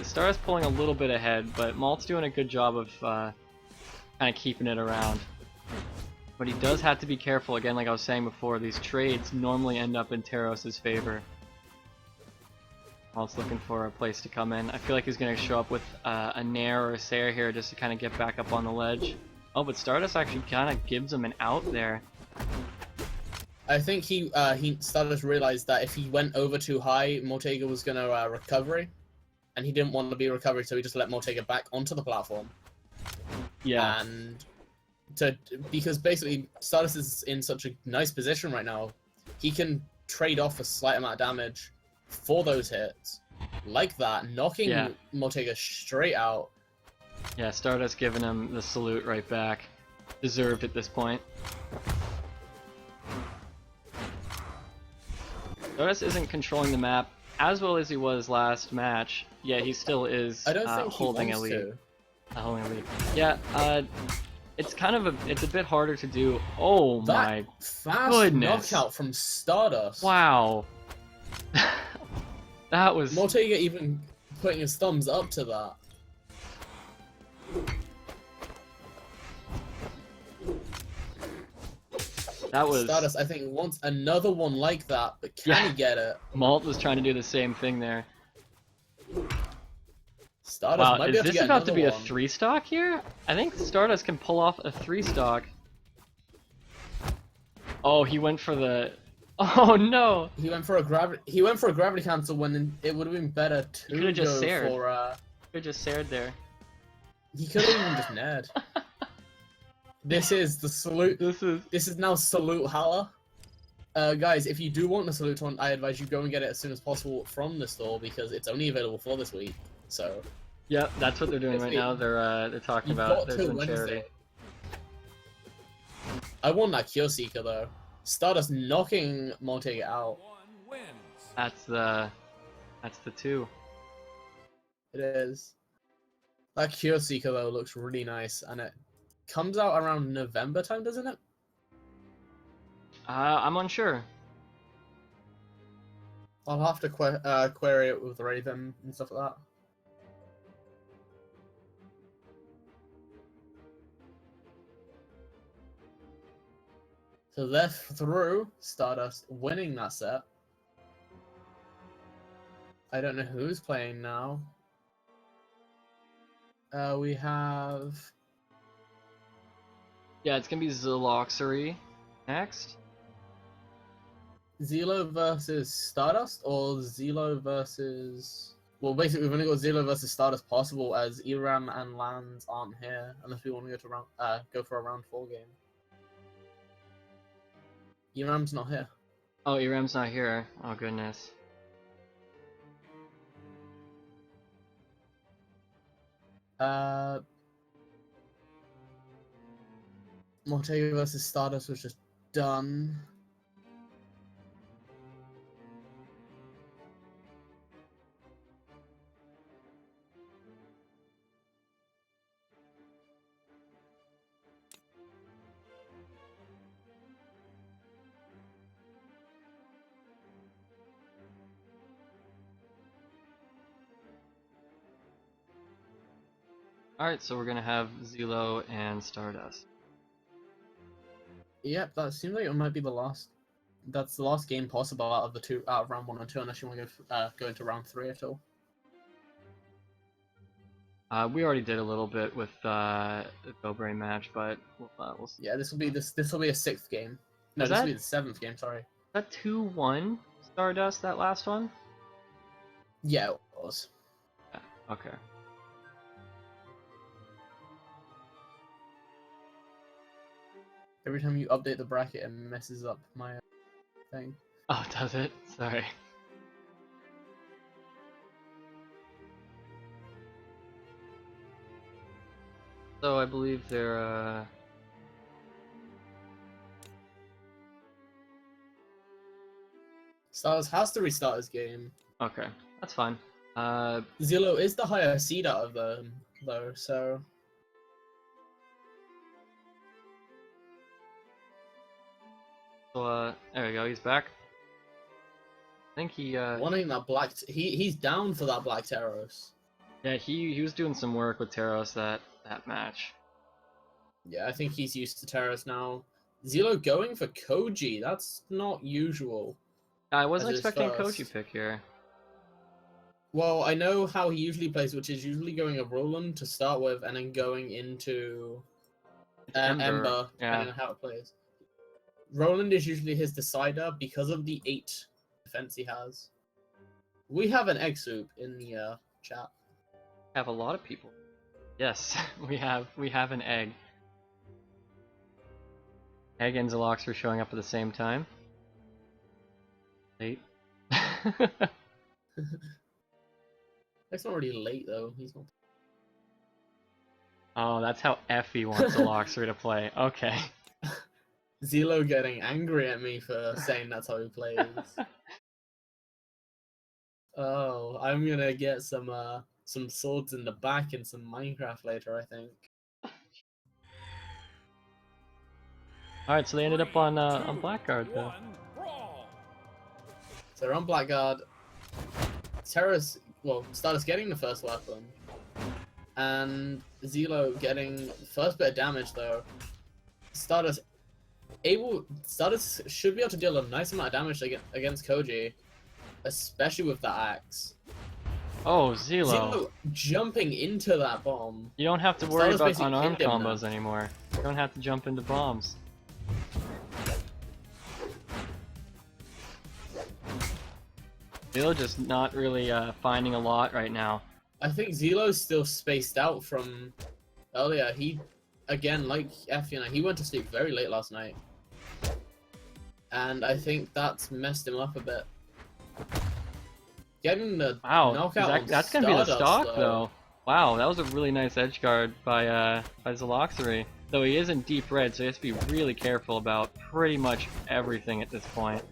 S3: Stardust pulling a little bit ahead, but Malt's doing a good job of kind of keeping it around. But he does have to be careful, again, like I was saying before, these trades normally end up in Teros's favor. Malt's looking for a place to come in. I feel like he's going to show up with a Nair or a Sayer here just to kind of get back up on the ledge. Oh, but Stardust actually kind of gives him an out there.
S1: I think he Stardust realized that if he went over too high, Maltager was going to recovery. And he didn't want to be recovery, so he just let Maltager back onto the platform.
S3: Yeah.
S1: And because basically Stardust is in such a nice position right now, he can trade off a slight amount of damage for those hits. Like that, knocking Maltager straight out.
S3: Yeah, Stardust giving him the salute right back. Deserved at this point. Stardust isn't controlling the map as well as he was last match. Yeah, he still is holding a lead. Holding a lead. Yeah, it's kind of it's a bit harder to do. Oh my
S1: fast
S3: goodness!
S1: Knockout from Stardust.
S3: Wow, that was
S1: Maltager even putting his thumbs up to that.
S3: That was...
S1: Stardust, I think, wants another one like that, but can he get it?
S3: Malt was trying to do the same thing there.
S1: Stardust
S3: Wow,
S1: might be
S3: is
S1: able to
S3: this
S1: get
S3: about to be
S1: another
S3: a
S1: one.
S3: 3-stock here? I think Stardust can pull off a 3-stock. Oh, he went for the... Oh no!
S1: He went for a gravity cancel when it would have been better to
S3: He could have just
S1: go
S3: sared.
S1: for
S3: Could have just sared there.
S1: He could have even just nared. This is the salute. This is now salute Hala. Guys, if you do want the salute one, I advise you go and get it as soon as possible from the store because it's only available for this week. So.
S3: Yeah, that's what they're doing right now. They're talking about there's some charity.
S1: I want that Cure Seeker though. Stardust knocking Maltager out.
S3: That's the 2.
S1: It is. That Cure Seeker though looks really nice, and it comes out around November time, doesn't it?
S3: I'm unsure.
S1: I'll have to query it with Raven and stuff like that. So they're through Stardust winning that set. I don't know who's playing now. We have...
S3: Yeah, it's gonna be Zeloxory next.
S1: Zelo versus Stardust, or Zelo versus... Well, basically, we've only got Zelo versus Stardust possible as Eramm and Lanz aren't here, unless we want to go for a round 4 game. Eramm's not here.
S3: Oh, Eramm's not here. Oh, goodness.
S1: Maltager versus Stardust was just done.
S3: Alright, so we're gonna have Zelo and Stardust.
S1: Yep, that seems like it might be the last. That's the last game possible out of the two, out of round 1 and 2, unless you want to go into round 3 at all.
S3: We already did a little bit with the Dobrein match, but we'll see.
S1: Yeah, this will be a 6th game. No,
S3: Was
S1: this will
S3: that-
S1: be the 7th game. Sorry.
S3: Is that 2-1 Stardust, that last one?
S1: Yeah, it was.
S3: Yeah, okay.
S1: Every time you update the bracket, it messes up my thing.
S3: Oh, does it? Sorry. So I believe they're
S1: Stars has to restart his game.
S3: okay, that's fine.
S1: Zelo is the higher seed out of them, though, so...
S3: So, there we go, he's back. I think he,
S1: Wanting that black... He's down for that Black Teros.
S3: yeah, he was doing some work with Teros that match.
S1: Yeah, I think he's used to Teros now. Zelo going for Koji, that's not usual.
S3: I wasn't
S1: As his
S3: expecting a
S1: first.
S3: Koji pick here.
S1: Well, I know how he usually plays, which is usually going a Roland to start with, and then going into Ember,
S3: yeah.
S1: depending on how it plays. Roland is usually his decider because of the 8 defense he has. We have an egg soup in the chat.
S3: Have a lot of people. Yes, we have an egg. Egg and Zeloxory showing up at the same time. Late.
S1: It's not really late though. He's not.
S3: Oh, that's how Effie wants Zeloxory to play. Okay.
S1: Zelo getting angry at me for saying that's how he plays. Oh, I'm gonna get some swords in the back in some Minecraft later, I think.
S3: Alright, so they ended up on Blackguard though.
S1: So they're on Blackguard. Stardust getting the first weapon. And Zelo getting the first bit of damage though. Stardust Stardust should be able to deal a nice amount of damage against Koji, especially with that axe.
S3: Oh, Zelo.
S1: Zelo jumping into that bomb.
S3: You don't have to worry
S1: Stardust
S3: about
S1: basically
S3: unarmed
S1: pinned him
S3: combos anymore. You don't have to jump into bombs. Zelo just not really finding a lot right now.
S1: I think Zelo's still spaced out from earlier. He, again, like Fiona, he went to sleep very late last night. And I think that's messed him up a bit. Getting the knockout
S3: that's
S1: on
S3: gonna be the
S1: Stardust,
S3: stock though. Wow, that was a really nice edge guard by Zeloxory. Though he is in deep red, so he has to be really careful about pretty much everything at this point.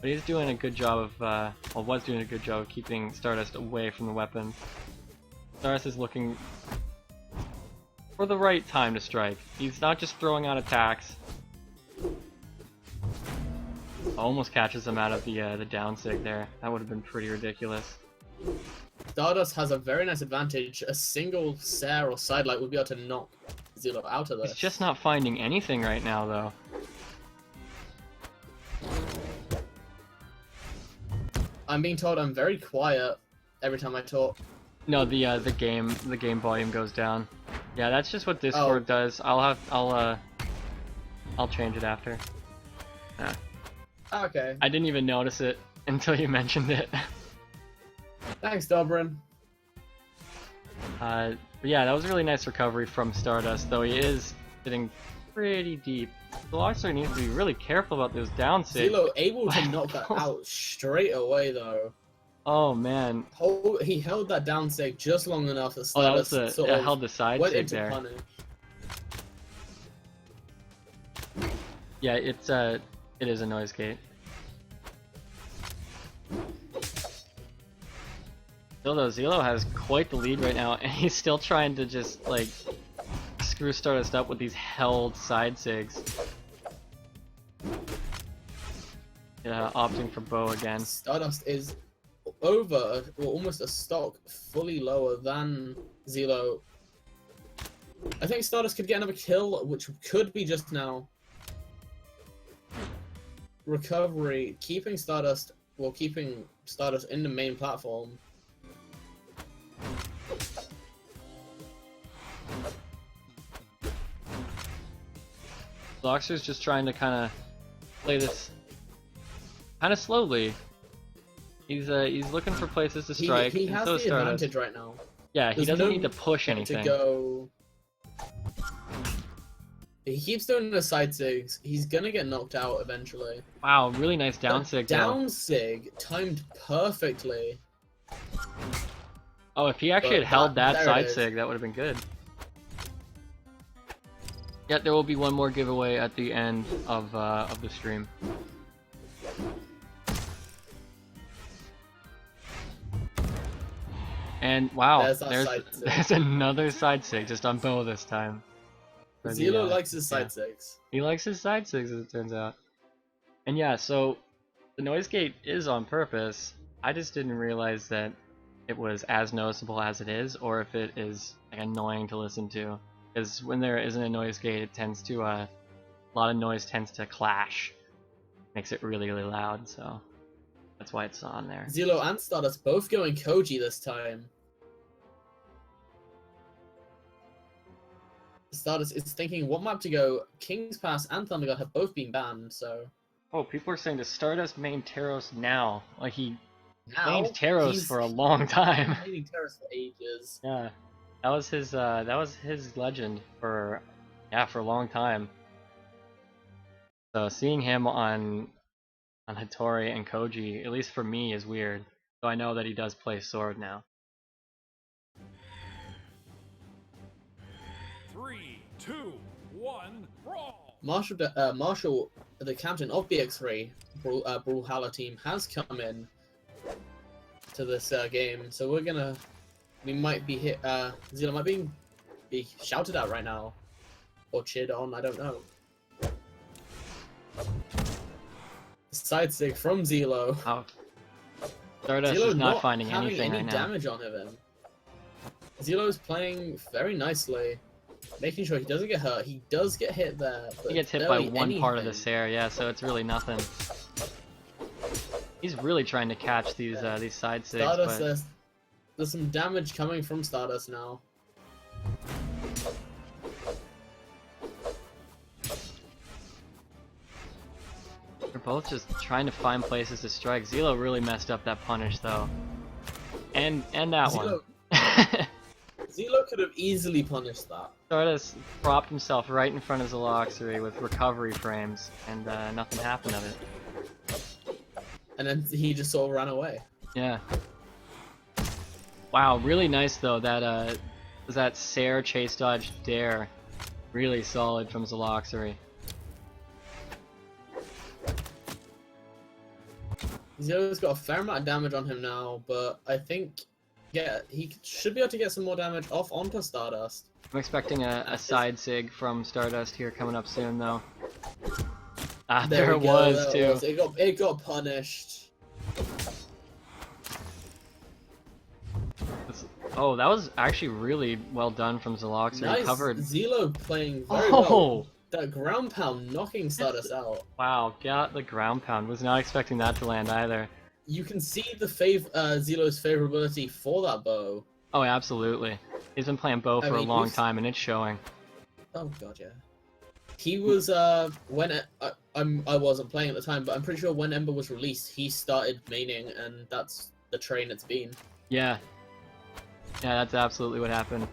S3: But he's doing a good job of, well, was doing a good job of keeping Stardust away from the weapon. Stardust is looking for the right time to strike. He's not just throwing out attacks. Almost catches him out of the down sig there. That would have been pretty ridiculous.
S1: Stardust has a very nice advantage. A single Sair or sidelight would be able to knock Zelo out of this.
S3: He's just not finding anything right now, though.
S1: I'm being told I'm very quiet every time I talk.
S3: No, the game volume goes down. Yeah, that's just what Discord does. I'll change it after.
S1: Okay.
S3: I didn't even notice it until you mentioned it.
S1: Thanks, Dobrein.
S3: But yeah, that was a really nice recovery from Stardust, though he is sitting pretty deep. Zeloxory needs to be really careful about those down sig.
S1: Zelo able to knock that out straight away, though.
S3: Oh man.
S1: He held that down sig just long enough that
S3: Oh, that was
S1: Stardust
S3: it held the side
S1: went
S3: sig
S1: into
S3: there.
S1: punish.
S3: Yeah, it is a noise gate. Still though, Zelo has quite the lead right now, and he's still trying to just, like, screw Stardust up with these held side sigs. Yeah, opting for bow again.
S1: Stardust is over, or almost a stock fully lower than Zelo. I think Stardust could get another kill, which could be just now. Recovery, keeping Stardust in the main platform.
S3: Zeloxory's just trying to kind of play this kind of slowly. He's looking for places to strike.
S1: He has
S3: so
S1: the advantage right now.
S3: Yeah, he doesn't need to push anything.
S1: He keeps doing the side sigs. He's gonna get knocked out eventually.
S3: Wow, really nice down sig.
S1: Down sig timed perfectly.
S3: Oh, if he actually had held that side sig, that would have been good. Yet there will be one more giveaway at the end of the stream. And wow, there's another side sig just on bow this time.
S1: Zelo likes his side sigs.
S3: He likes his side sigs, as it turns out. And yeah, so the noise gate is on purpose. I just didn't realize that it was as noticeable as it is, or if it is like, annoying to listen to. Because when there isn't a noise gate, it tends to a lot of noise tends to clash, makes it really loud. So that's why it's on there.
S1: Zelo and Stardust both going Koji this time. Stardust is thinking what map to go. King's Pass and Thunder God have both been banned, so.
S3: Oh, people are saying to Stardust main Taros now. Like he
S1: Now,
S3: mained Taros for a long time.
S1: Maining Taros for ages.
S3: Yeah, that was his legend for a long time. So seeing him on Hattori and Koji, at least for me, is weird. So I know that he does play sword now.
S2: 3, 2, 1, brawl!
S1: Marshall, the captain of BX3, Brawlhalla team, has come in to this game, so we might be hit. Zelo might be shouted at right now, or cheered on. I don't know. Side sig from Zelo.
S3: Oh. Stardust
S1: Zelo
S3: is not finding anything
S1: any
S3: right now.
S1: damage on him. Zelo's playing very nicely. making sure he doesn't get hurt. He does get hit there. But
S3: He gets hit by
S1: barely
S3: one part of the
S1: anything.
S3: Sair, yeah, so it's really nothing. He's really trying to catch these side sigs,
S1: Stardust,
S3: but
S1: there's some damage coming from Stardust now.
S3: they're both just trying to find places to strike. Zelo really messed up that punish though. And that
S1: Zelo-
S3: one.
S1: Zelo could have easily punished that.
S3: Stardust propped himself right in front of Zeloxory with recovery frames, and nothing happened of it.
S1: And then he just sort of ran away.
S3: Yeah. Wow, really nice though. That that Sair chase dodge dare, really solid from Zeloxory.
S1: Zelo's got a fair amount of damage on him now, but I think, yeah, he should be able to get some more damage off onto Stardust.
S3: I'm expecting a side sig from Stardust here coming up soon though. Ah, there it
S1: we go,
S3: was
S1: there
S3: too.
S1: it was. It got punished.
S3: Oh, that was actually really well done from Zeloxory.
S1: Nice.
S3: Covered.
S1: Zelo playing very
S3: Oh!
S1: well. That ground pound knocking Stardust out.
S3: Wow, got the ground pound. Was not expecting that to land either.
S1: You can see the Zelo's favorability for that bow.
S3: Oh, absolutely. He's been playing bow for a
S1: mean,
S3: long
S1: we've-
S3: time, and it's showing.
S1: Oh god, yeah. He was when I wasn't playing at the time, but I'm pretty sure when Ember was released, he started maining, and that's the train it's been.
S3: Yeah. Yeah, that's absolutely what happened.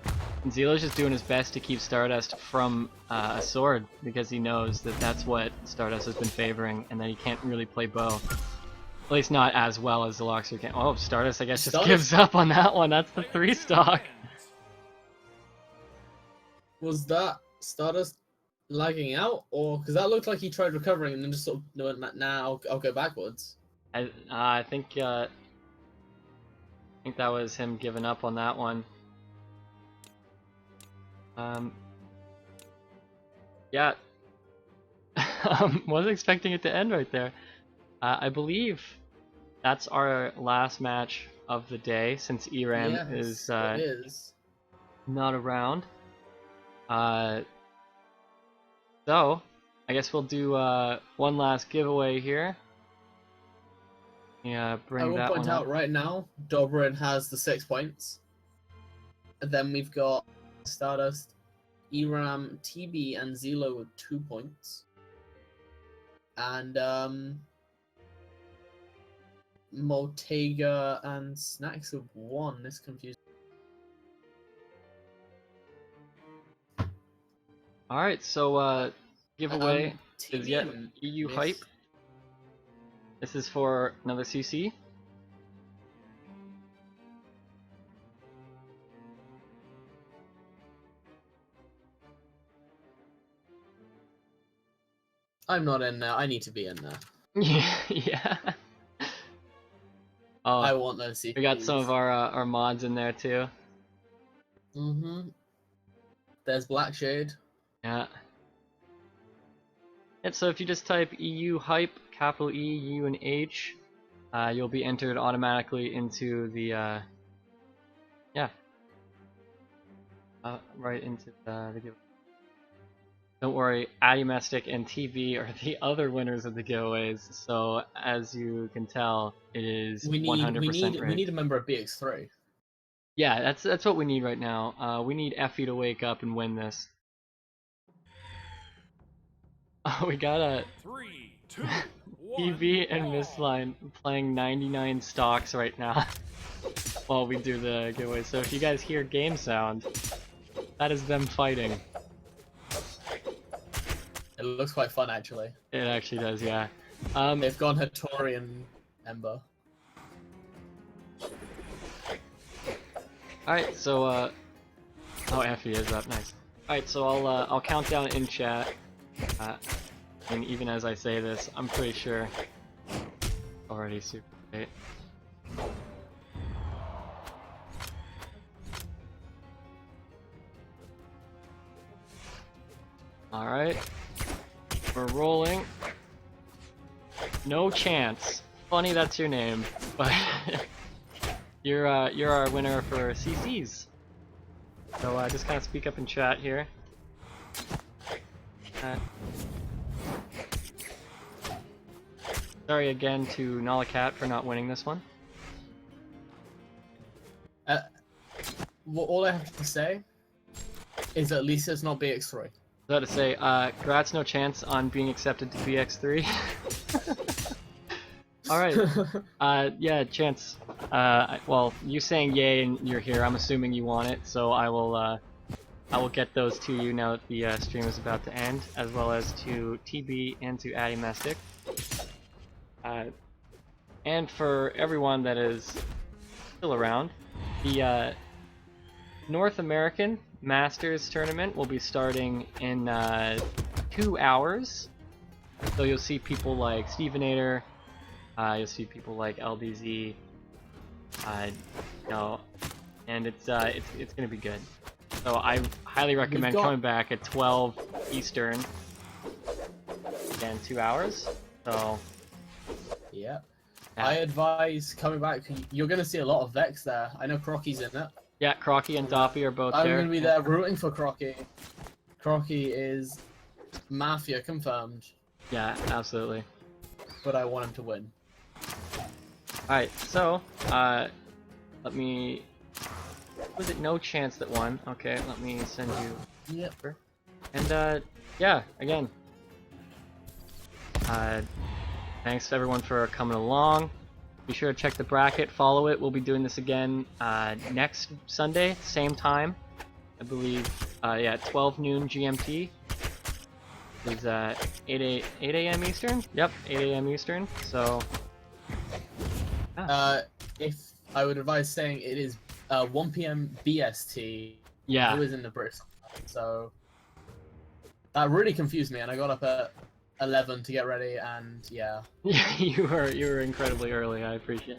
S3: And Zelo's just doing his best to keep Stardust from a sword, because he knows that that's what Stardust has been favoring, and that he can't really play bow. At least not as well as Zeloxory can. Oh, Stardust, I guess, just
S1: Stardust-
S3: gives up on that one. That's the 3-stock.
S1: Was that Stardust lagging out, or because that looked like he tried recovering and then just sort of went, "Nah, I'll go backwards."
S3: I think that was him giving up on that one. Yeah. Wasn't expecting it to end right there. I believe that's our last match of the day, since Eramm
S1: Yes,
S3: is
S1: it is.
S3: not around. So I guess we'll do one last giveaway here. Yeah,
S1: I
S3: bring
S1: will
S3: that
S1: point
S3: one
S1: out
S3: up.
S1: right now, Dobrein has the 6 points. And then we've got Stardust, Eramm, TB, and Zelo with 2 points. And Maltager and Snackxs with 1. This confused.
S3: Alright, so giveaway is yet
S1: TB
S3: EU
S1: missed.
S3: hype. This is for another CC.
S1: I'm not in there. I need to be in there.
S3: Yeah. Oh,
S1: I want those CPs.
S3: we got some of our mods in there too.
S1: Mm-hmm. There's Blackshade.
S3: Yeah. And so if you just type EU hype, capital E, U, and H, you'll be entered automatically into the right into the giveaway. Don't worry, Addymestic and TV are the other winners of the giveaways. So as you can tell, it is 100%
S1: we need a member of BX3.
S3: Yeah, that's what we need right now. We need Effie to wake up and win this. Oh, we got a
S2: 3, 2, 1.
S3: TV and
S2: brawl.
S3: Mystline playing 99 stocks right now while we do the giveaway. So if you guys hear game sound, that is them fighting.
S1: It looks quite fun, actually.
S3: It actually does, yeah.
S1: They've gone Hattori and Ember.
S3: Alright, so oh, Effie is up, nice. Alright, so I'll count down in chat. And even as I say this, I'm pretty sure already super late. Alright. We're rolling. No chance. Funny that's your name, but you're our winner for CCs. So just kind of speak up in chat here. Sorry again to Nalakat for not winning this one.
S1: Well, all I have to say is at least it's not BX3.
S3: I was about to say, Grat's no chance on being accepted to BX3. Alright, yeah, Chance. Well, you saying yay and you're here, I'm assuming you want it, so I will get those to you now that the stream is about to end, as well as to TB and to Addymestic. And for everyone that is still around, the North American Masters tournament will be starting in 2 hours. So you'll see people like Stevenator, you'll see people like LDZ, you know, and it's gonna be good. So I highly recommend coming back at 12 Eastern. Again, 2 hours. So
S1: yeah. I advise coming back. You're gonna see a lot of Vex there. I know Crockie's in it.
S3: Yeah, Crockie and Doppey are both
S1: I'm
S3: there.
S1: gonna be there rooting for Crockie. Crockie is Mafia confirmed.
S3: Yeah, absolutely.
S1: But I want him to win.
S3: Alright, so, let me... Was it No Chance that won? Okay, let me send you...
S1: Yep.
S3: And, yeah, again. Thanks to everyone for coming along. Be sure to check the bracket, follow it. We'll be doing this again next Sunday, same time. I believe, yeah, 12 noon GMT. It's 8 a.m. Eastern? Yep, 8 a.m. Eastern, so...
S1: If I would advise saying it is 1 p.m. BST.
S3: Yeah.
S1: It was in the Brits. So... That really confused me, and I got up at 11 to get ready, and yeah.
S3: Yeah, you were incredibly early. I appreciate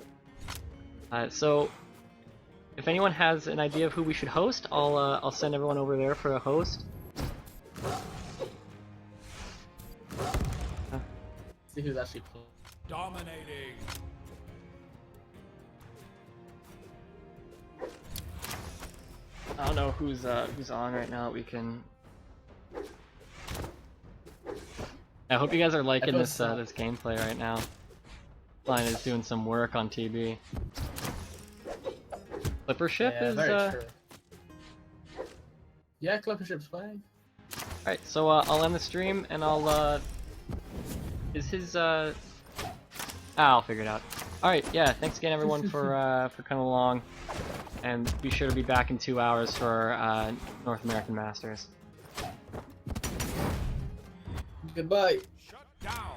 S3: it. So, if anyone has an idea of who we should host, I'll send everyone over there for a host.
S1: See who's actually playing.
S2: Dominating.
S3: I don't know who's on right now. We can. I hope you guys are liking this this gameplay right now. Mystline is doing some work on TB. Clippership is.
S1: Very true. Yeah, Clippership's playing.
S3: Alright, so I'll end the stream and I'll is his I'll figure it out. Alright, yeah, thanks again everyone for coming along. And be sure to be back in 2 hours for North American Masters.
S1: Goodbye.
S2: Shut down.